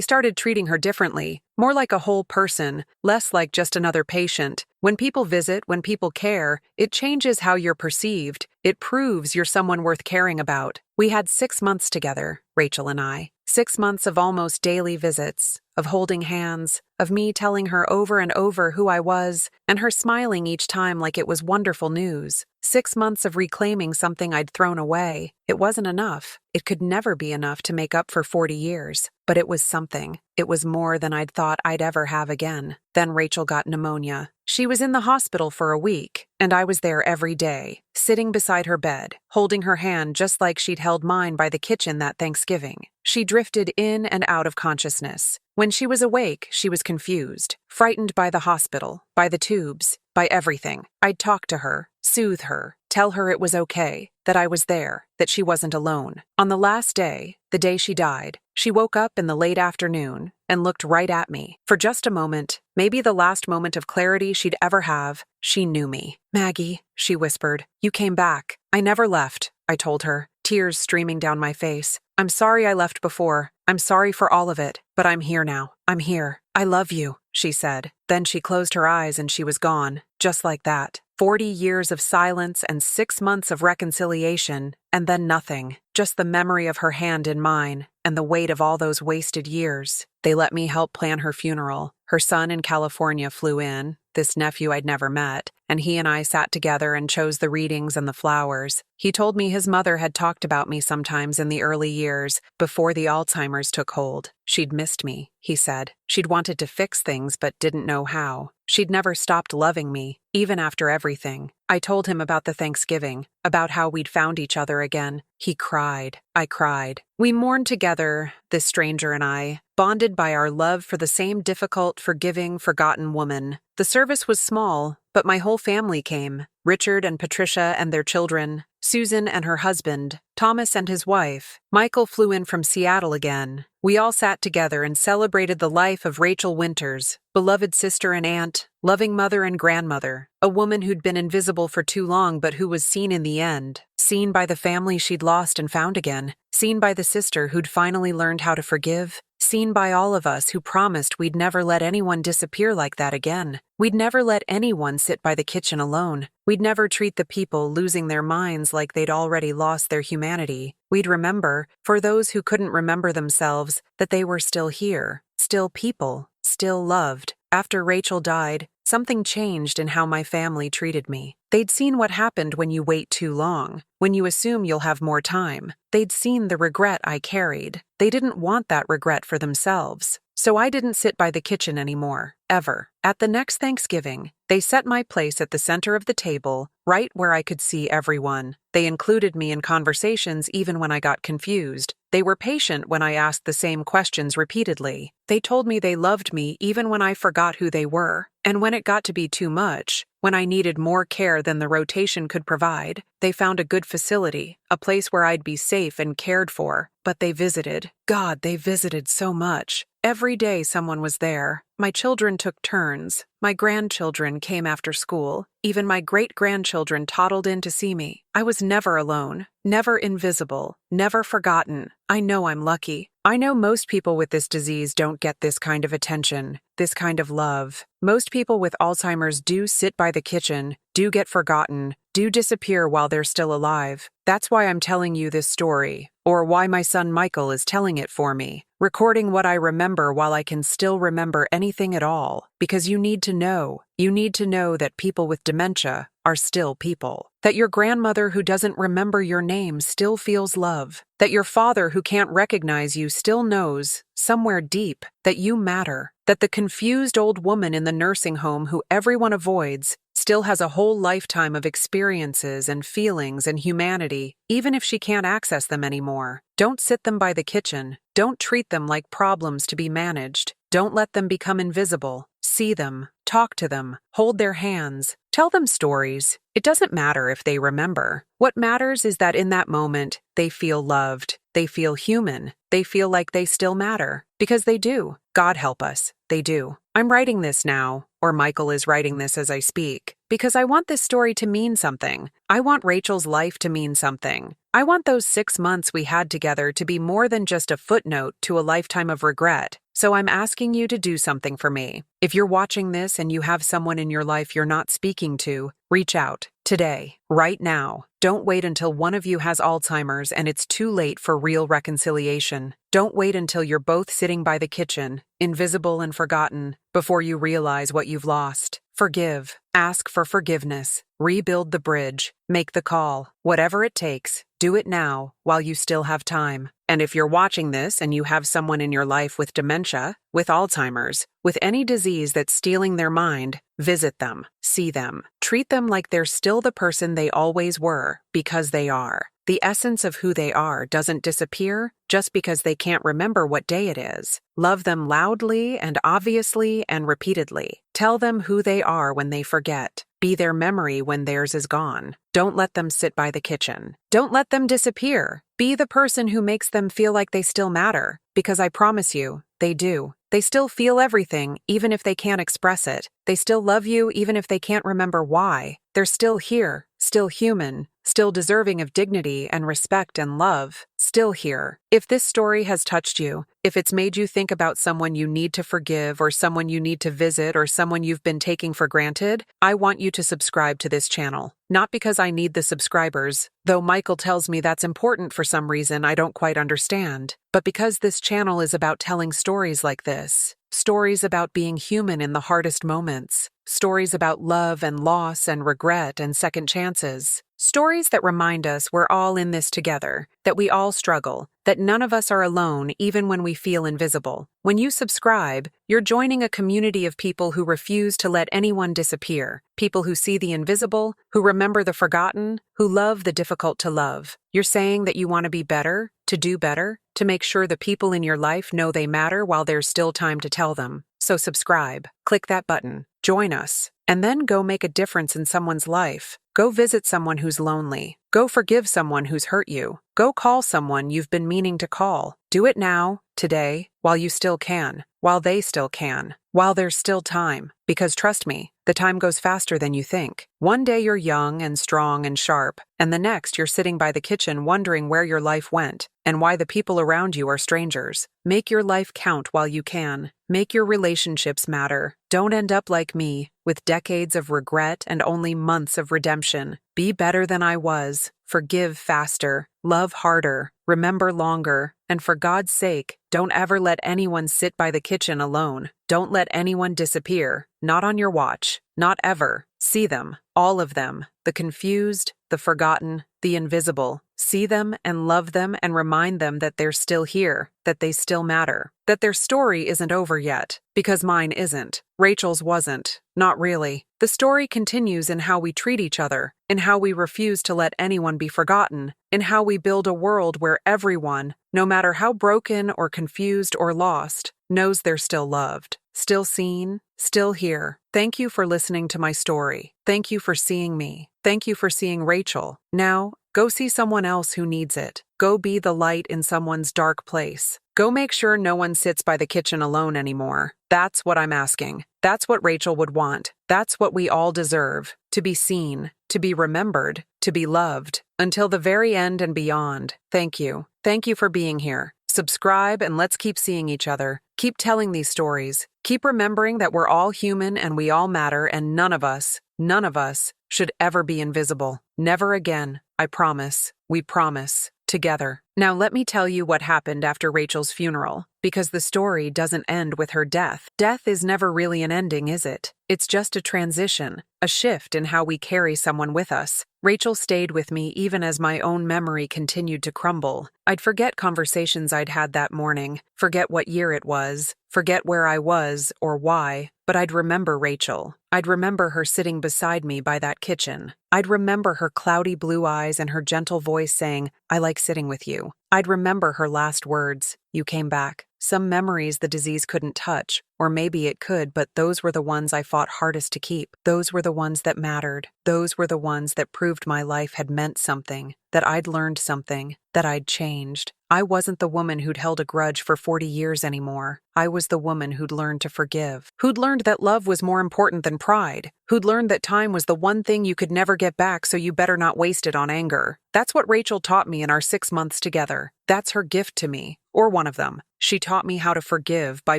started treating her differently, more like a whole person, less like just another patient. When people visit, when people care, it changes how you're perceived. It proves you're someone worth caring about. We had 6 months together, Rachel and I. 6 months of almost daily visits, of holding hands, of me telling her over and over who I was, and her smiling each time like it was wonderful news. 6 months of reclaiming something I'd thrown away. It wasn't enough. It could never be enough to make up for 40 years. But it was something. It was more than I'd thought I'd ever have again. Then Rachel got pneumonia. She was in the hospital for a week, and I was there every day, sitting beside her bed, holding her hand just like she'd held mine by the kitchen that Thanksgiving. She drifted in and out of consciousness. When she was awake, she was confused, frightened by the hospital, by the tubes, by everything. I'd talk to her, soothe her, tell her it was okay, that I was there, that she wasn't alone. On the last day, the day she died, she woke up in the late afternoon and looked right at me. For just a moment, maybe the last moment of clarity she'd ever have, she knew me. "Maggie," she whispered, "you came back." "I never left," I told her, tears streaming down my face. "I'm sorry I left before. I'm sorry for all of it, but I'm here now. I'm here. I love you," she said. Then she closed her eyes and she was gone, just like that. 40 years of silence and 6 months of reconciliation, and then nothing. Just the memory of her hand in mine, and the weight of all those wasted years. They let me help plan her funeral. Her son in California flew in, this nephew I'd never met, and he and I sat together and chose the readings and the flowers. He told me his mother had talked about me sometimes in the early years, before the Alzheimer's took hold. She'd missed me, he said. She'd wanted to fix things but didn't know how. She'd never stopped loving me, even after everything. I told him about the Thanksgiving, about how we'd found each other again. He cried. I cried. We mourned together, this stranger and I, bonded by our love for the same difficult, forgiving, forgotten woman. The service was small, but my whole family came. Richard and Patricia and their children, Susan and her husband, Thomas and his wife. Michael flew in from Seattle again. We all sat together and celebrated the life of Rachel Winters, beloved sister and aunt, loving mother and grandmother, a woman who'd been invisible for too long but who was seen in the end, seen by the family she'd lost and found again, seen by the sister who'd finally learned how to forgive, seen by all of us who promised we'd never let anyone disappear like that again. We'd never let anyone sit by the kitchen alone. We'd never treat the people losing their minds like they'd already lost their humanity. We'd remember, for those who couldn't remember themselves, that they were still here, still people, still loved. After Rachel died, something changed in how my family treated me. They'd seen what happened when you wait too long, when you assume you'll have more time. They'd seen the regret I carried. They didn't want that regret for themselves. So I didn't sit by the kitchen anymore, ever. At the next Thanksgiving, they set my place at the center of the table, right where I could see everyone. They included me in conversations even when I got confused. They were patient when I asked the same questions repeatedly. They told me they loved me even when I forgot who they were. And when it got to be too much, when I needed more care than the rotation could provide, they found a good facility, a place where I'd be safe and cared for. But they visited. God, they visited so much. Every day someone was there. My children took turns. My grandchildren came after school. Even my great-grandchildren toddled in to see me. I was never alone, never invisible, never forgotten. I know I'm lucky. I know most people with this disease don't get this kind of attention, this kind of love. Most people with Alzheimer's do sit by the kitchen, do get forgotten, do disappear while they're still alive. That's why I'm telling you this story, or why my son Michael is telling it for me, recording what I remember while I can still remember anything at all, because you need to know. You need to know that people with dementia are still people. That your grandmother who doesn't remember your name still feels love. That your father who can't recognize you still knows, somewhere deep, that you matter. That the confused old woman in the nursing home who everyone avoids still has a whole lifetime of experiences and feelings and humanity, even if she can't access them anymore. Don't sit them by the kitchen. Don't treat them like problems to be managed. Don't let them become invisible. See them, talk to them, hold their hands, tell them stories. It doesn't matter if they remember. What matters is that in that moment, they feel loved, they feel human, they feel like they still matter. Because they do. God help us, they do. I'm writing this now, or Michael is writing this as I speak, because I want this story to mean something. I want Rachel's life to mean something. I want those 6 months we had together to be more than just a footnote to a lifetime of regret. So I'm asking you to do something for me. If you're watching this and you have someone in your life you're not speaking to, reach out. Today, right now. Don't wait until one of you has Alzheimer's and it's too late for real reconciliation. Don't wait until you're both sitting by the kitchen, invisible and forgotten, before you realize what you've lost. Forgive. Ask for forgiveness. Rebuild the bridge. Make the call. Whatever it takes, do it now while you still have time. And if you're watching this and you have someone in your life with dementia, with Alzheimer's, with any disease that's stealing their mind, visit them, see them, treat them like they're still the person they always were, because they are. The essence of who they are doesn't disappear just because they can't remember what day it is. Love them loudly and obviously and repeatedly. Tell them who they are when they forget. Be their memory when theirs is gone. Don't let them sit by the kitchen. Don't let them disappear. Be the person who makes them feel like they still matter, because I promise you, they do. They still feel everything, even if they can't express it. They still love you, even if they can't remember why. They're still here, still human, still deserving of dignity and respect and love, still here. If this story has touched you, if it's made you think about someone you need to forgive or someone you need to visit or someone you've been taking for granted, I want you to subscribe to this channel. Not because I need the subscribers, though Michael tells me that's important for some reason I don't quite understand, but because this channel is about telling stories like this. Stories about being human in the hardest moments. Stories about love and loss and regret and second chances. Stories that remind us we're all in this together, that we all struggle, that none of us are alone even when we feel invisible. When you subscribe, you're joining a community of people who refuse to let anyone disappear, people who see the invisible, who remember the forgotten, who love the difficult to love. You're saying that you want to be better, to do better, to make sure the people in your life know they matter while there's still time to tell them. So subscribe, click that button, join us, and then go make a difference in someone's life. Go visit someone who's lonely. Go forgive someone who's hurt you. Go call someone you've been meaning to call. Do it now, today, while you still can, while they still can, while there's still time. Because trust me, the time goes faster than you think. One day you're young and strong and sharp, and the next you're sitting by the kitchen wondering where your life went and why the people around you are strangers. Make your life count while you can. Make your relationships matter. Don't end up like me, with decades of regret and only months of redemption. Be better than I was. Forgive faster. Love harder. Remember longer. And for God's sake, don't ever let anyone sit by the kitchen alone. Don't let anyone disappear. Not on your watch. Not ever. See them. All of them. The confused, the forgotten, the invisible. See them and love them and remind them that they're still here, that they still matter, that their story isn't over yet, because mine isn't. Rachel's wasn't. Not really. The story continues in how we treat each other, in how we refuse to let anyone be forgotten, in how we build a world where everyone, no matter how broken or confused or lost, knows they're still loved, still seen, still here. Thank you for listening to my story. Thank you for seeing me. Thank you for seeing Rachel. Now, go see someone else who needs it. Go be the light in someone's dark place. Go make sure no one sits by the kitchen alone anymore. That's what I'm asking. That's what Rachel would want. That's what we all deserve. To be seen, to be remembered, to be loved, until the very end and beyond. Thank you. Thank you for being here. Subscribe and let's keep seeing each other. Keep telling these stories. Keep remembering that we're all human and we all matter and none of us should ever be invisible. Never again. I promise. We promise. Together. Now let me tell you what happened after Rachel's funeral, because the story doesn't end with her death. Death is never really an ending, is it? It's just a transition, a shift in how we carry someone with us. Rachel stayed with me even as my own memory continued to crumble. I'd forget conversations I'd had that morning, forget what year it was, forget where I was or why, but I'd remember Rachel. I'd remember her sitting beside me by that kitchen. I'd remember her cloudy blue eyes and her gentle voice saying, "I like sitting with you." I'd remember her last words, "You came back." Some memories the disease couldn't touch, or maybe it could, but those were the ones I fought hardest to keep. Those were the ones that mattered. Those were the ones that proved my life had meant something, that I'd learned something, that I'd changed. I wasn't the woman who'd held a grudge for 40 years anymore. I was the woman who'd learned to forgive, who'd learned that love was more important than pride, who'd learned that time was the one thing you could never get back, so you better not waste it on anger. That's what Rachel taught me in our 6 months together. That's her gift to me, or one of them. She taught me how to forgive by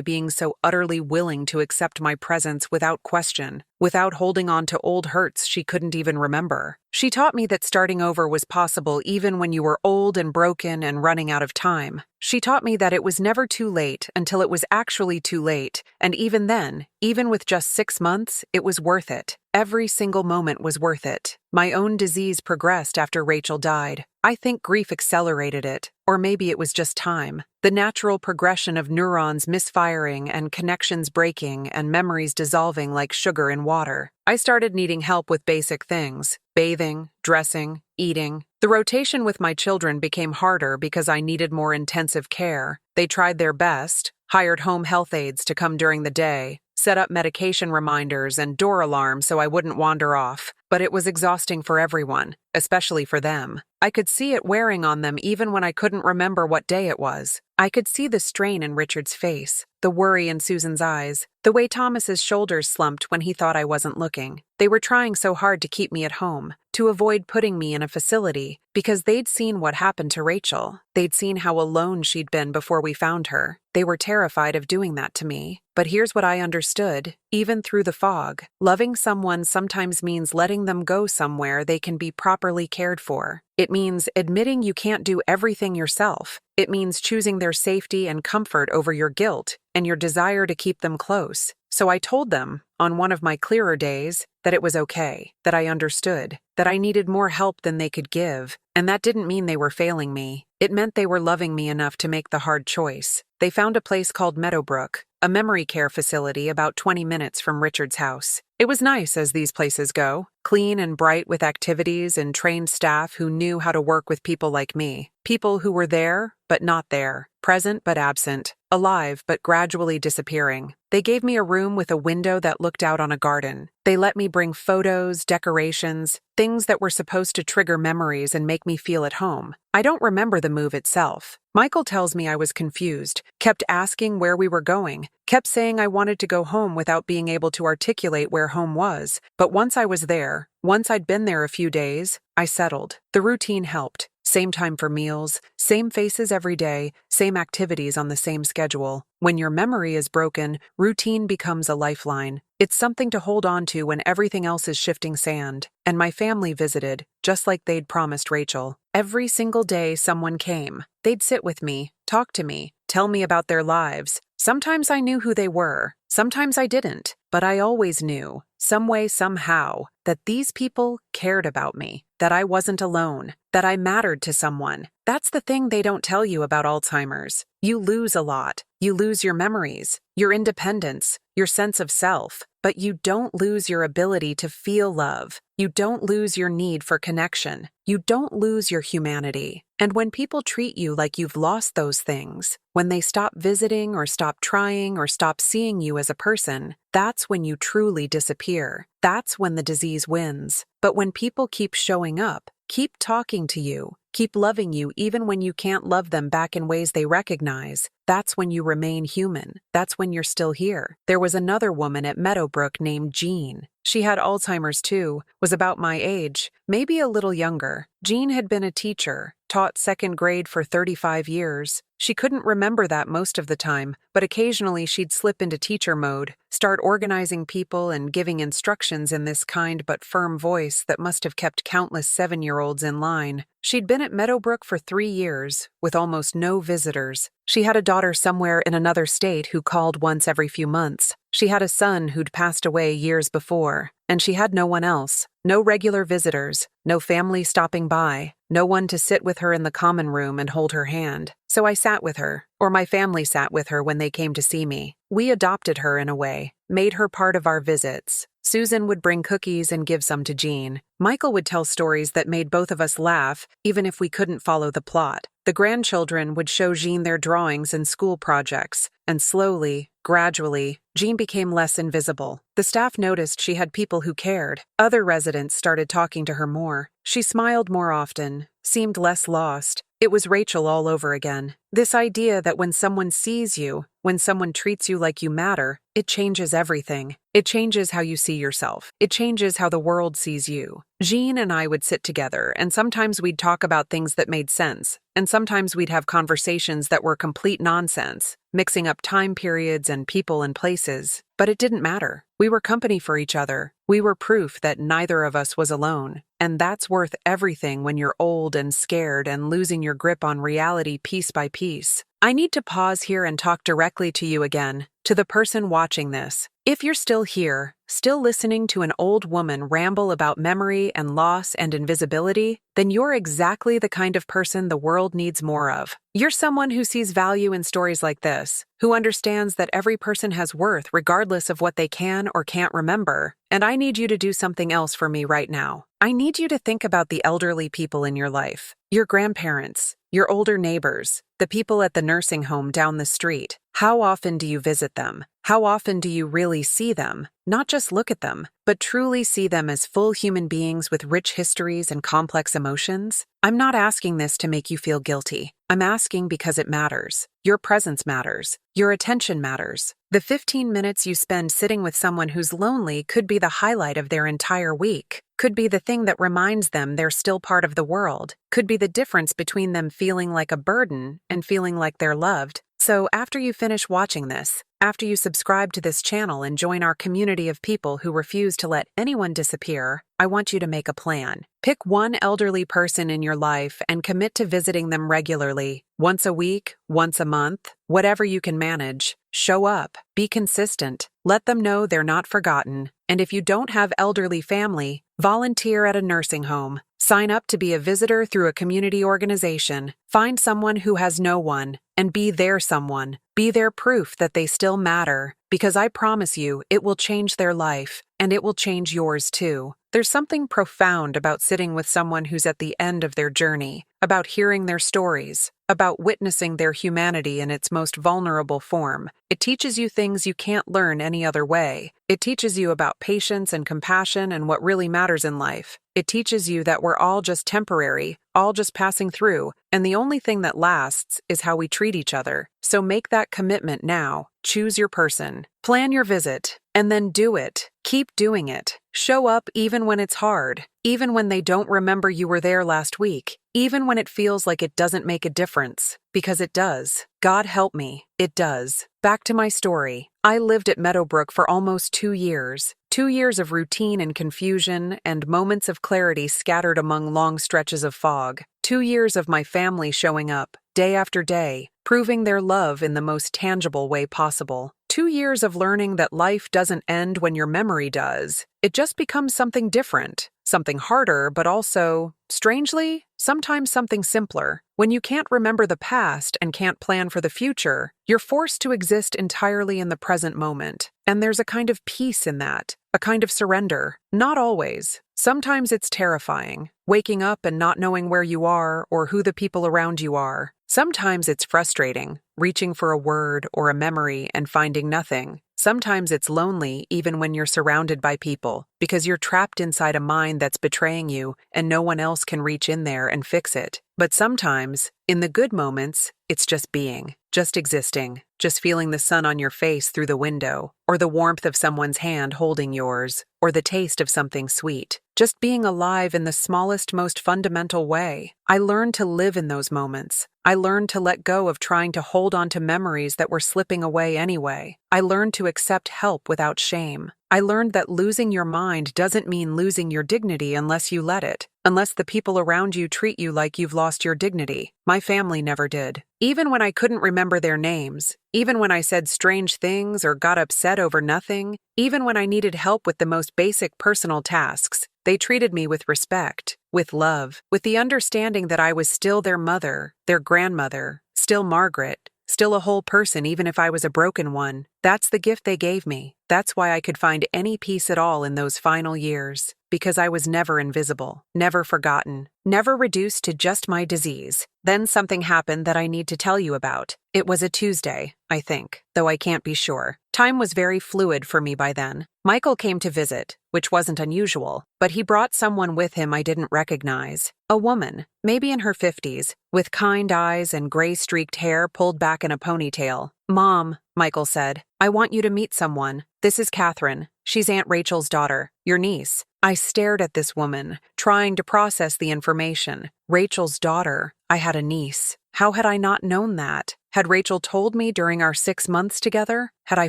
being so utterly willing to accept my presence without question, without holding on to old hurts she couldn't even remember. She taught me that starting over was possible even when you were old and broken and running out of time. She taught me that it was never too late until it was actually too late, and even then, even with just 6 months, it was worth it. Every single moment was worth it. My own disease progressed after Rachel died. I think grief accelerated it, or maybe it was just time. The natural progression of neurons misfiring and connections breaking and memories dissolving like sugar in water. I started needing help with basic things: bathing, dressing, eating. The rotation with my children became harder because I needed more intensive care. They tried their best, hired home health aides to come during the day, set up medication reminders and door alarms so I wouldn't wander off, but it was exhausting for everyone, especially for them. I could see it wearing on them even when I couldn't remember what day it was. I could see the strain in Richard's face, the worry in Susan's eyes, the way Thomas's shoulders slumped when he thought I wasn't looking. They were trying so hard to keep me at home, to avoid putting me in a facility, because they'd seen what happened to Rachel. They'd seen how alone she'd been before we found her. They were terrified of doing that to me. But here's what I understood, even through the fog. Loving someone sometimes means letting them go somewhere they can be properly cared for. It means admitting you can't do everything yourself. It means choosing their safety and comfort over your guilt and your desire to keep them close. So I told them, on one of my clearer days, that it was okay, that I understood, that I needed more help than they could give, and that didn't mean they were failing me. It meant they were loving me enough to make the hard choice. They found a place called Meadowbrook, a memory care facility about 20 minutes from Richard's house. It was nice, as these places go, clean and bright with activities and trained staff who knew how to work with people like me. People who were there, but not there, present but absent, alive but gradually disappearing. They gave me a room with a window that looked out on a garden. They let me bring photos, decorations, things that were supposed to trigger memories and make me feel at home. I don't remember the move itself. Michael tells me I was confused, kept asking where we were going, kept saying I wanted to go home without being able to articulate where home was. But once I was there, once I'd been there a few days, I settled. The routine helped. Same time for meals, same faces every day, same activities on the same schedule. When your memory is broken, routine becomes a lifeline. It's something to hold on to when everything else is shifting sand. And my family visited, just like they'd promised Rachel. Every single day someone came. They'd sit with me, talk to me, tell me about their lives. Sometimes I knew who they were, sometimes I didn't, but I always knew, some way, somehow, that these people cared about me, that I wasn't alone, that I mattered to someone. That's the thing they don't tell you about Alzheimer's. You lose a lot. You lose your memories, your independence, your sense of self, but you don't lose your ability to feel love. You don't lose your need for connection. You don't lose your humanity. And when people treat you like you've lost those things, when they stop visiting or stop trying or stop seeing you as a person, that's when you truly disappear. That's when the disease wins. But when people keep showing up, keep talking to you, keep loving you even when you can't love them back in ways they recognize, that's when you remain human. That's when you're still here. There was another woman at Meadowbrook named Jean. She had Alzheimer's too, was about my age, maybe a little younger. Jean had been a teacher, taught second grade for 35 years. She couldn't remember that most of the time, but occasionally she'd slip into teacher mode, start organizing people and giving instructions in this kind but firm voice that must have kept countless 7-year-olds in line. She'd been at Meadowbrook for 3 years, with almost no visitors. She had a daughter somewhere in another state who called once every few months. She had a son who'd passed away years before, and she had no one else. No regular visitors, no family stopping by, no one to sit with her in the common room and hold her hand. So I sat with her, or my family sat with her when they came to see me. We adopted her in a way, made her part of our visits. Susan would bring cookies and give some to Jean. Michael would tell stories that made both of us laugh, even if we couldn't follow the plot. The grandchildren would show Jean their drawings and school projects, and slowly, gradually, Jean became less invisible. The staff noticed she had people who cared. Other residents started talking to her more. She smiled more often, seemed less lost. It was Rachel all over again. This idea that when someone sees you, when someone treats you like you matter, it changes everything. It changes how you see yourself. It changes how the world sees you. Jean and I would sit together, and sometimes we'd talk about things that made sense, and sometimes we'd have conversations that were complete nonsense, mixing up time periods and people and places. But it didn't matter. We were company for each other. We were proof that neither of us was alone. And that's worth everything when you're old and scared and losing your grip on reality piece by piece. I need to pause here and talk directly to you again, to the person watching this. If you're still here, still listening to an old woman ramble about memory and loss and invisibility, then you're exactly the kind of person the world needs more of. You're someone who sees value in stories like this, who understands that every person has worth regardless of what they can or can't remember. And I need you to do something else for me right now. I need you to think about the elderly people in your life, your grandparents, your older neighbors, the people at the nursing home down the street. How often do you visit them? How often do you really see them? Not just look at them, but truly see them as full human beings with rich histories and complex emotions? I'm not asking this to make you feel guilty. I'm asking because it matters. Your presence matters. Your attention matters. The 15 minutes you spend sitting with someone who's lonely could be the highlight of their entire week. Could be the thing that reminds them they're still part of the world. Could be the difference between them feeling like a burden and feeling like they're loved. So after you finish watching this, after you subscribe to this channel and join our community of people who refuse to let anyone disappear, I want you to make a plan. Pick one elderly person in your life and commit to visiting them regularly. Once a week, once a month, whatever you can manage. Show up. Be consistent. Let them know they're not forgotten. And if you don't have elderly family, volunteer at a nursing home. Sign up to be a visitor through a community organization. Find someone who has no one, and be their someone. Be their proof that they still matter, because I promise you it will change their life, and it will change yours too. There's something profound about sitting with someone who's at the end of their journey, about hearing their stories, about witnessing their humanity in its most vulnerable form. It teaches you things you can't learn any other way. It teaches you about patience and compassion and what really matters in life. It teaches you that we're all just temporary, all just passing through, and the only thing that lasts is how we treat each other. So make that commitment now. Choose your person. Plan your visit, and then do it. Keep doing it. Show up even when it's hard, even when they don't remember you were there last week, even when it feels like it doesn't make a difference, because it does. God help me, it does. Back to my story. I lived at Meadowbrook for almost 2 years. 2 years of routine and confusion and moments of clarity scattered among long stretches of fog. 2 years of my family showing up, day after day, proving their love in the most tangible way possible. 2 years of learning that life doesn't end when your memory does. It just becomes something different, something harder, but also, strangely, sometimes something simpler. When you can't remember the past and can't plan for the future, you're forced to exist entirely in the present moment. And there's a kind of peace in that, a kind of surrender. Not always. Sometimes it's terrifying, waking up and not knowing where you are or who the people around you are. Sometimes it's frustrating, reaching for a word or a memory and finding nothing. Sometimes it's lonely even when you're surrounded by people, because you're trapped inside a mind that's betraying you and no one else can reach in there and fix it. But sometimes, in the good moments, it's just being, just existing, just feeling the sun on your face through the window, or the warmth of someone's hand holding yours, or the taste of something sweet. Just being alive in the smallest, most fundamental way. I learned to live in those moments. I learned to let go of trying to hold on to memories that were slipping away anyway. I learned to accept help without shame. I learned that losing your mind doesn't mean losing your dignity unless you let it, unless the people around you treat you like you've lost your dignity. My family never did. Even when I couldn't remember their names, even when I said strange things or got upset over nothing, even when I needed help with the most basic personal tasks, they treated me with respect, with love, with the understanding that I was still their mother, their grandmother, still Margaret, still a whole person even if I was a broken one. That's the gift they gave me. That's why I could find any peace at all in those final years, because I was never invisible, never forgotten, never reduced to just my disease. Then something happened that I need to tell you about. It was a Tuesday, I think, though I can't be sure. Time was very fluid for me by then. Michael came to visit, which wasn't unusual, but he brought someone with him I didn't recognize. A woman, maybe in her 50s, with kind eyes and gray-streaked hair pulled back in a ponytail. "Mom," Michael said, "I want you to meet someone. This is Catherine. She's Aunt Rachel's daughter, your niece." I stared at this woman, trying to process the information. Rachel's daughter. I had a niece. How had I not known that? Had Rachel told me during our 6 months together? Had I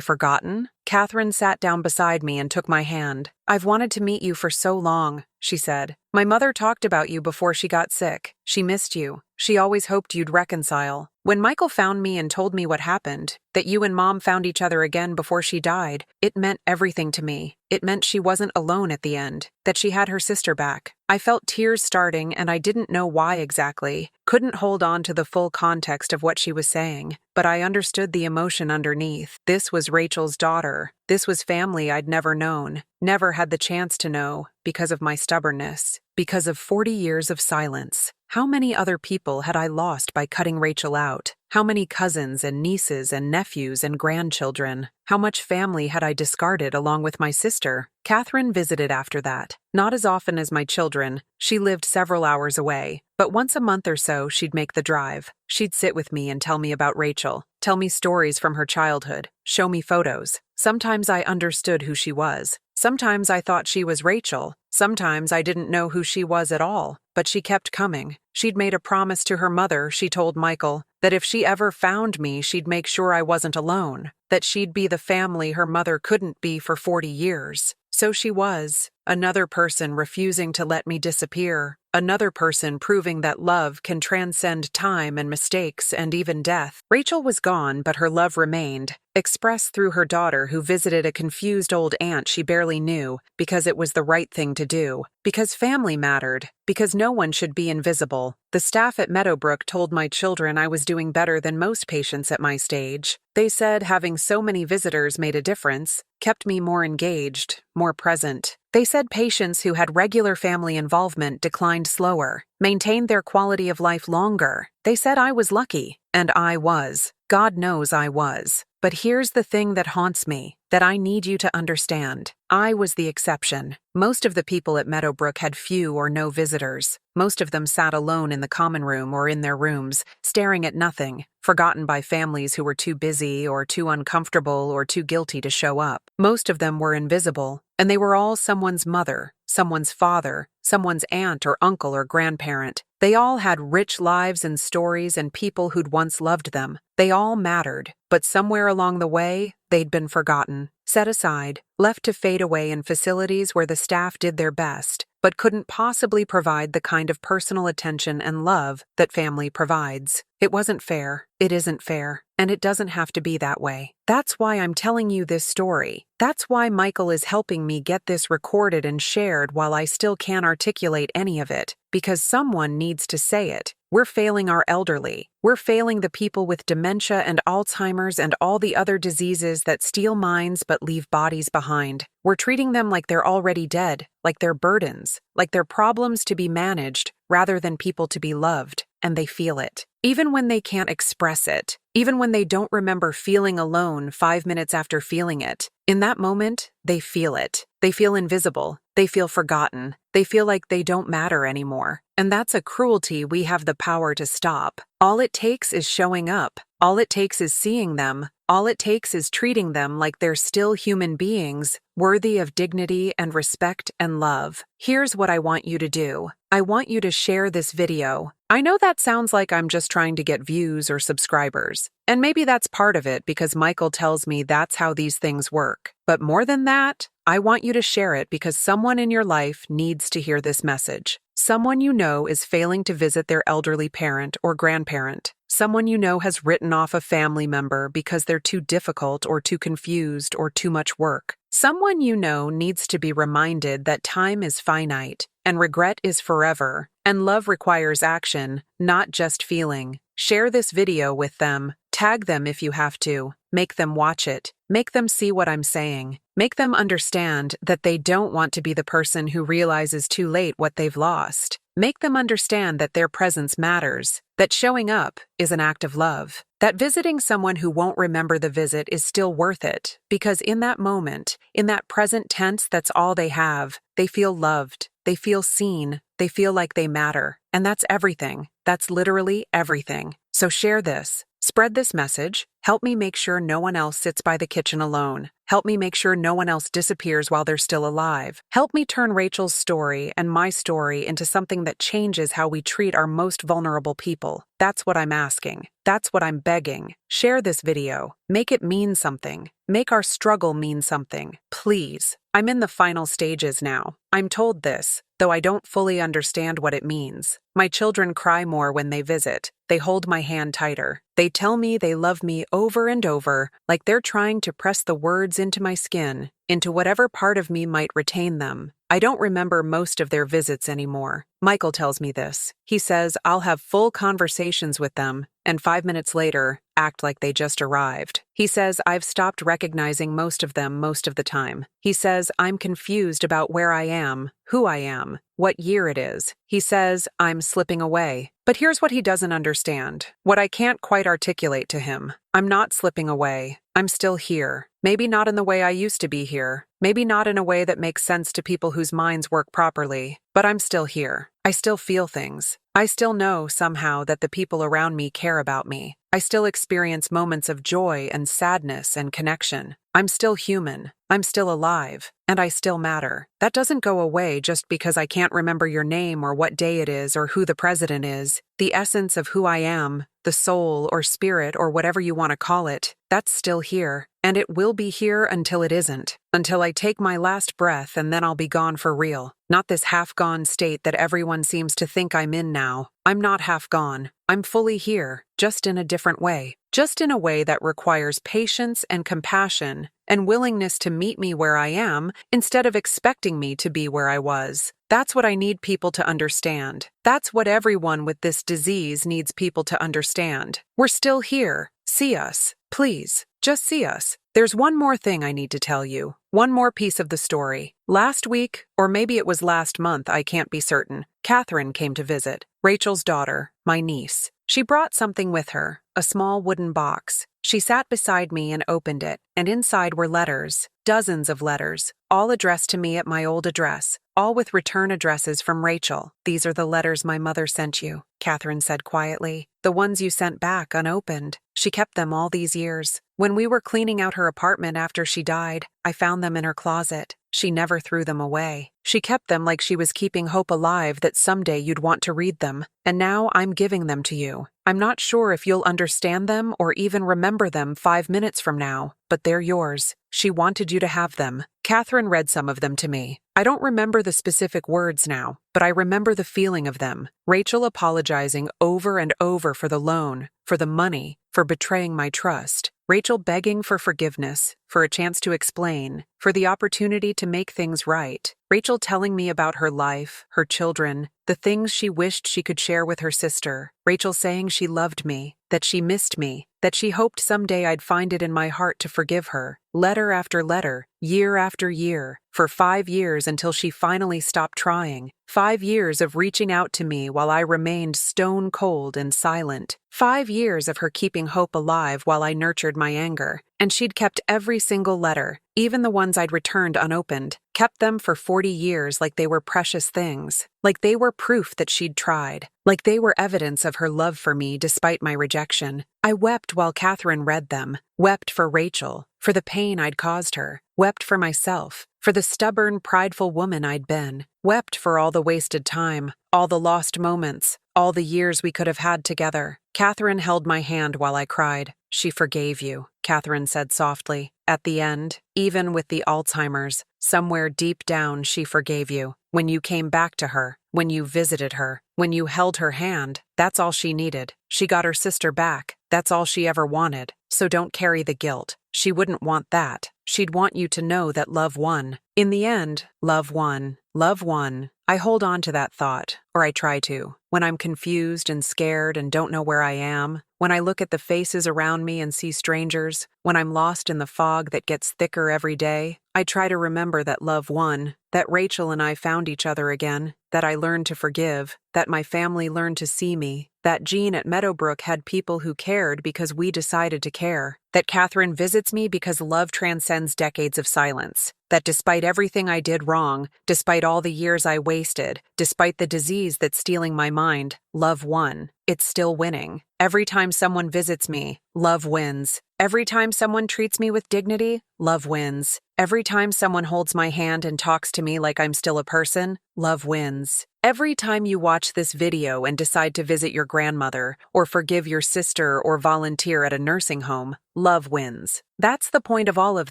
forgotten? Catherine sat down beside me and took my hand. "I've wanted to meet you for so long," she said. "My mother talked about you before she got sick. She missed you. She always hoped you'd reconcile. When Michael found me and told me what happened, that you and Mom found each other again before she died, it meant everything to me. It meant she wasn't alone at the end, that she had her sister back." I felt tears starting and I didn't know why exactly. Couldn't hold on to the full context of what she was saying, but I understood the emotion underneath. This was Rachel's daughter. This was family I'd never known, never had the chance to know, because of my stubbornness, because of 40 years of silence. How many other people had I lost by cutting Rachel out? How many cousins and nieces and nephews and grandchildren? How much family had I discarded along with my sister? Catherine visited after that. Not as often as my children. She lived several hours away. But once a month or so, she'd make the drive. She'd sit with me and tell me about Rachel, tell me stories from her childhood, show me photos. Sometimes I understood who she was. Sometimes I thought she was Rachel. Sometimes I didn't know who she was at all. But she kept coming. She'd made a promise to her mother, she told Michael, that if she ever found me, she'd make sure I wasn't alone, that she'd be the family her mother couldn't be for 40 years. So she was. Another person refusing to let me disappear. Another person proving that love can transcend time and mistakes and even death. Rachel was gone, but her love remained, expressed through her daughter who visited a confused old aunt she barely knew, because it was the right thing to do, because family mattered, because no one should be invisible. The staff at Meadowbrook told my children I was doing better than most patients at my stage. They said having so many visitors made a difference, kept me more engaged, more present. They said patients who had regular family involvement declined slower, maintained their quality of life longer. They said I was lucky, and I was. God knows I was. But here's the thing that haunts me, that I need you to understand. I was the exception. Most of the people at Meadowbrook had few or no visitors. Most of them sat alone in the common room or in their rooms, staring at nothing, forgotten by families who were too busy or too uncomfortable or too guilty to show up. Most of them were invisible, and they were all someone's mother, someone's father, someone's aunt or uncle or grandparent. They all had rich lives and stories and people who'd once loved them. They all mattered, but somewhere along the way, they'd been forgotten, set aside, left to fade away in facilities where the staff did their best, but couldn't possibly provide the kind of personal attention and love that family provides. It wasn't fair. It isn't fair. And it doesn't have to be that way. That's why I'm telling you this story. That's why Michael is helping me get this recorded and shared while I still can't articulate any of it, because someone needs to say it. We're failing our elderly. We're failing the people with dementia and Alzheimer's and all the other diseases that steal minds but leave bodies behind. We're treating them like they're already dead, like they're burdens, like they're problems to be managed rather than people to be loved, and they feel it. Even when they can't express it, even when they don't remember feeling alone 5 minutes after feeling it, in that moment, they feel it. They feel invisible. They feel forgotten. They feel like they don't matter anymore. And that's a cruelty we have the power to stop. All it takes is showing up. All it takes is seeing them. All it takes is treating them like they're still human beings, worthy of dignity and respect and love. Here's what I want you to do. I want you to share this video. I know that sounds like I'm just trying to get views or subscribers. And maybe that's part of it because Michael tells me that's how these things work. But more than that, I want you to share it because someone in your life needs to hear this message. Someone you know is failing to visit their elderly parent or grandparent. Someone you know has written off a family member because they're too difficult or too confused or too much work. Someone you know needs to be reminded that time is finite and regret is forever, and love requires action, not just feeling. Share this video with them. Tag them if you have to. Make them watch it. Make them see what I'm saying. Make them understand that they don't want to be the person who realizes too late what they've lost. Make them understand that their presence matters, that showing up is an act of love, that visiting someone who won't remember the visit is still worth it, because in that moment, in that present tense that's all they have, they feel loved, they feel seen, they feel like they matter, and that's everything. That's literally everything. So share this. Spread this message. Help me make sure no one else sits by the kitchen alone. Help me make sure no one else disappears while they're still alive. Help me turn Rachel's story and my story into something that changes how we treat our most vulnerable people. That's what I'm asking. That's what I'm begging. Share this video. Make it mean something. Make our struggle mean something. Please. I'm in the final stages now. I'm told this, though I don't fully understand what it means. My children cry more when they visit. They hold my hand tighter. They tell me they love me over and over, like they're trying to press the words into my skin, into whatever part of me might retain them. I don't remember most of their visits anymore. Michael tells me this. He says I'll have full conversations with them, and 5 minutes later, act like they just arrived. He says I've stopped recognizing most of them most of the time. He says I'm confused about where I am, who I am, what year it is. He says I'm slipping away. But here's what he doesn't understand, what I can't quite articulate to him. I'm not slipping away. I'm still here. Maybe not in the way I used to be here. Maybe not in a way that makes sense to people whose minds work properly. But I'm still here. I still feel things. I still know somehow that the people around me care about me. I still experience moments of joy and sadness and connection. I'm still human. I'm still alive. And I still matter. That doesn't go away just because I can't remember your name or what day it is or who the president is. The essence of who I am, the soul or spirit or whatever you want to call it, that's still here. And it will be here until it isn't. Until I take my last breath and then I'll be gone for real. Not this half-gone state that everyone seems to think I'm in now. I'm not half-gone. I'm fully here, just in a different way. Just in a way that requires patience and compassion and willingness to meet me where I am instead of expecting me to be where I was. That's what I need people to understand. That's what everyone with this disease needs people to understand. We're still here. See us. Please, just see us. There's one more thing I need to tell you. One more piece of the story. Last week, or maybe it was last month, I can't be certain, Catherine came to visit. Rachel's daughter, my niece. She brought something with her, a small wooden box. She sat beside me and opened it, and inside were letters, dozens of letters, all addressed to me at my old address, all with return addresses from Rachel. These are the letters my mother sent you, Catherine said quietly. The ones you sent back unopened. She kept them all these years. When we were cleaning out her apartment after she died, I found them in her closet. She never threw them away. She kept them like she was keeping hope alive that someday you'd want to read them. And now I'm giving them to you. I'm not sure if you'll understand them or even remember them 5 minutes from now, but they're yours. She wanted you to have them. Catherine read some of them to me. I don't remember the specific words now, but I remember the feeling of them. Rachel apologizing over and over for the loan, for the money, for betraying my trust. Rachel begging for forgiveness, for a chance to explain, for the opportunity to make things right. Rachel telling me about her life, her children, the things she wished she could share with her sister. Rachel saying she loved me, that she missed me, that she hoped someday I'd find it in my heart to forgive her. Letter after letter, year after year, for 5 years until she finally stopped trying. 5 years of reaching out to me while I remained stone cold and silent. 5 years of her keeping hope alive while I nurtured my anger. And she'd kept every single letter, even the ones I'd returned unopened, kept them for 40 years like they were precious things, like they were proof that she'd tried, like they were evidence of her love for me despite my rejection. I wept while Catherine read them, wept for Rachel, for the pain I'd caused her, wept for myself, for the stubborn, prideful woman I'd been, wept for all the wasted time, all the lost moments, all the years we could have had together. Catherine held my hand while I cried. She forgave you, Catherine said softly. at the end, even with the Alzheimer's, somewhere deep down she forgave you. When you came back to her, when you visited her, when you held her hand, that's all she needed. She got her sister back. That's all she ever wanted. So don't carry the guilt. She wouldn't want that. She'd want you to know that love won. In the end, love won. Love won. I hold on to that thought, or I try to, when I'm confused and scared and don't know where I am, when I look at the faces around me and see strangers, when I'm lost in the fog that gets thicker every day. I try to remember that love won, that Rachel and I found each other again, that I learned to forgive, that my family learned to see me, that Jean at Meadowbrook had people who cared because we decided to care, that Catherine visits me because love transcends decades of silence, that despite everything I did wrong, despite all the years I wasted, despite the disease that's stealing my mind, love won. It's still winning. Every time someone visits me, love wins. Every time someone treats me with dignity, love wins. Every time someone holds my hand and talks to me like I'm still a person, love wins. Every time you watch this video and decide to visit your grandmother, or forgive your sister, or volunteer at a nursing home, love wins. That's the point of all of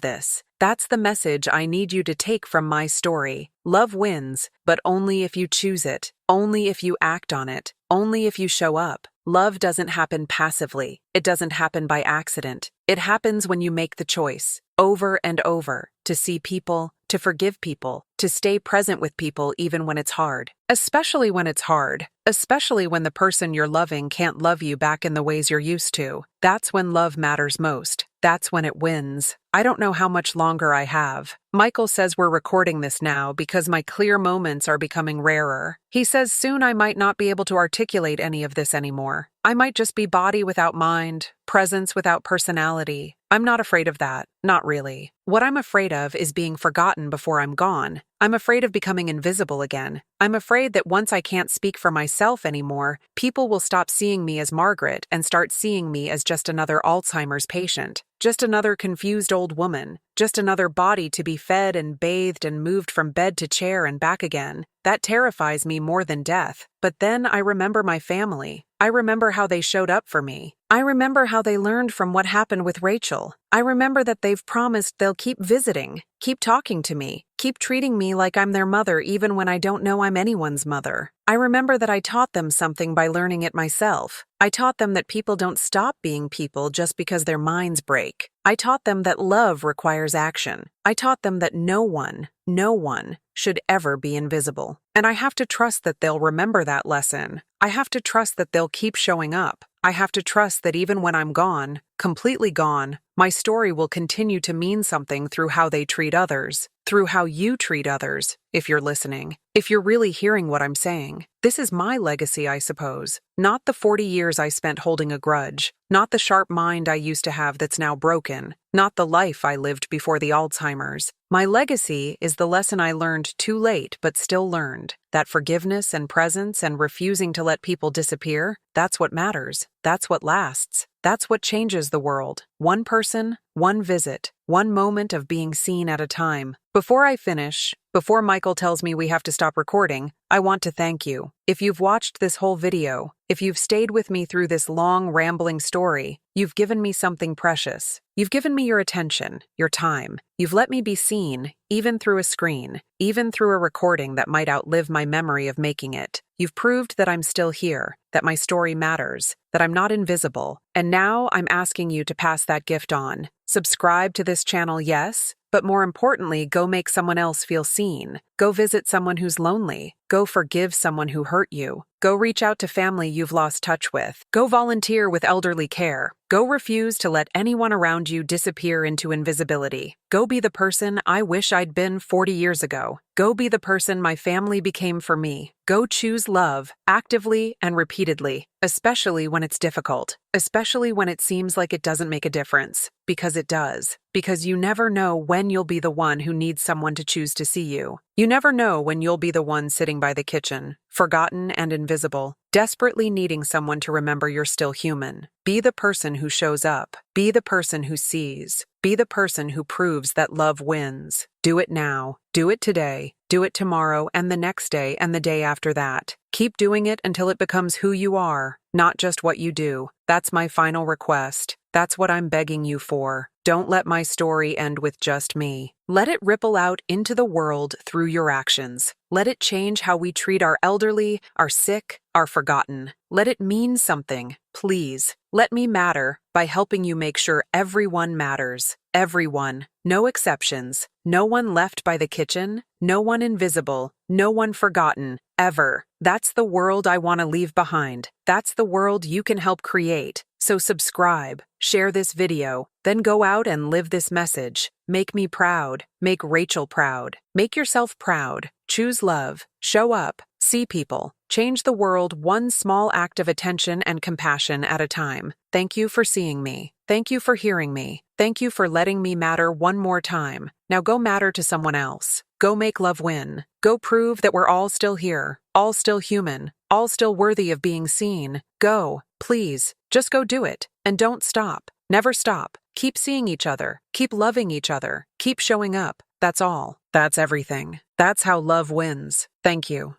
this. That's the message I need you to take from my story. Love wins, but only if you choose it, only if you act on it, only if you show up. Love doesn't happen passively. It doesn't happen by accident. It happens when you make the choice, over and over, to see people, to forgive people, to stay present with people even when it's hard. Especially when it's hard. Especially when the person you're loving can't love you back in the ways you're used to. That's when love matters most. That's when it wins. I don't know how much longer I have. Michael says we're recording this now because my clear moments are becoming rarer. He says soon I might not be able to articulate any of this anymore. I might just be body without mind, presence without personality. I'm not afraid of that. Not really. What I'm afraid of is being forgotten before I'm gone. I'm afraid of becoming invisible again. I'm afraid that once I can't speak for myself anymore, people will stop seeing me as Margaret and start seeing me as just another Alzheimer's patient. Just another confused old woman. Just another body to be fed and bathed and moved from bed to chair and back again. That terrifies me more than death. But then I remember my family. I remember how they showed up for me. I remember how they learned from what happened with Rachel. I remember that they've promised they'll keep visiting, keep talking to me, keep treating me like I'm their mother even when I don't know I'm anyone's mother. I remember that I taught them something by learning it myself. I taught them that people don't stop being people just because their minds break. I taught them that love requires action. I taught them that no one should ever be invisible. And I have to trust that they'll remember that lesson. I have to trust that they'll keep showing up. I have to trust that even when I'm gone, completely gone, my story will continue to mean something through how they treat others, through how you treat others, if you're listening, if you're really hearing what I'm saying. This is my legacy, I suppose. Not the 40 years I spent holding a grudge, not the sharp mind I used to have that's now broken, not the life I lived before the Alzheimer's. My legacy is the lesson I learned too late but still learned, that forgiveness and presence and refusing to let people disappear, that's what matters, that's what lasts. That's what changes the world. One person, one visit, one moment of being seen at a time. Before I finish, before Michael tells me we have to stop recording, I want to thank you. If you've watched this whole video, if you've stayed with me through this long, rambling story, you've given me something precious. You've given me your attention, your time. You've let me be seen, even through a screen, even through a recording that might outlive my memory of making it. You've proved that I'm still here, that my story matters, that I'm not invisible, and now I'm asking you to pass that gift on. Subscribe to this channel, yes, but more importantly, go make someone else feel seen. Go visit someone who's lonely. Go forgive someone who hurt you. Go reach out to family you've lost touch with. Go volunteer with elderly care. Go refuse to let anyone around you disappear into invisibility. Go be the person I wish I'd been 40 years ago. Go be the person my family became for me. Go choose love, actively and repeatedly, especially when it's difficult, especially when it seems like it doesn't make a difference, because it does. Because you never know when you'll be the one who needs someone to choose to see you. You never know when you'll be the one sitting by the kitchen, forgotten and invisible, desperately needing someone to remember you're still human. Be the person who shows up. Be the person who sees. Be the person who proves that love wins. Do it now. Do it today. Do it tomorrow and the next day and the day after that. Keep doing it until it becomes who you are, not just what you do. That's my final request. That's what I'm begging you for. Don't let my story end with just me. Let it ripple out into the world through your actions. Let it change how we treat our elderly, our sick, our forgotten. Let it mean something. Please, let me matter by helping you make sure everyone matters. Everyone. No exceptions. No one left by the kitchen. No one invisible. No one forgotten. Ever. That's the world I want to leave behind. That's the world you can help create. So subscribe, share this video, then go out and live this message. Make me proud. Make Rachel proud. Make yourself proud. Choose love. Show up. See people. Change the world one small act of attention and compassion at a time. Thank you for seeing me. Thank you for hearing me. Thank you for letting me matter one more time. Now go matter to someone else. Go make love win. Go prove that we're all still here, all still human, all still worthy of being seen. Go, please, just go do it. And don't stop. Never stop. Keep seeing each other. Keep loving each other. Keep showing up. That's all. That's everything. That's how love wins. Thank you.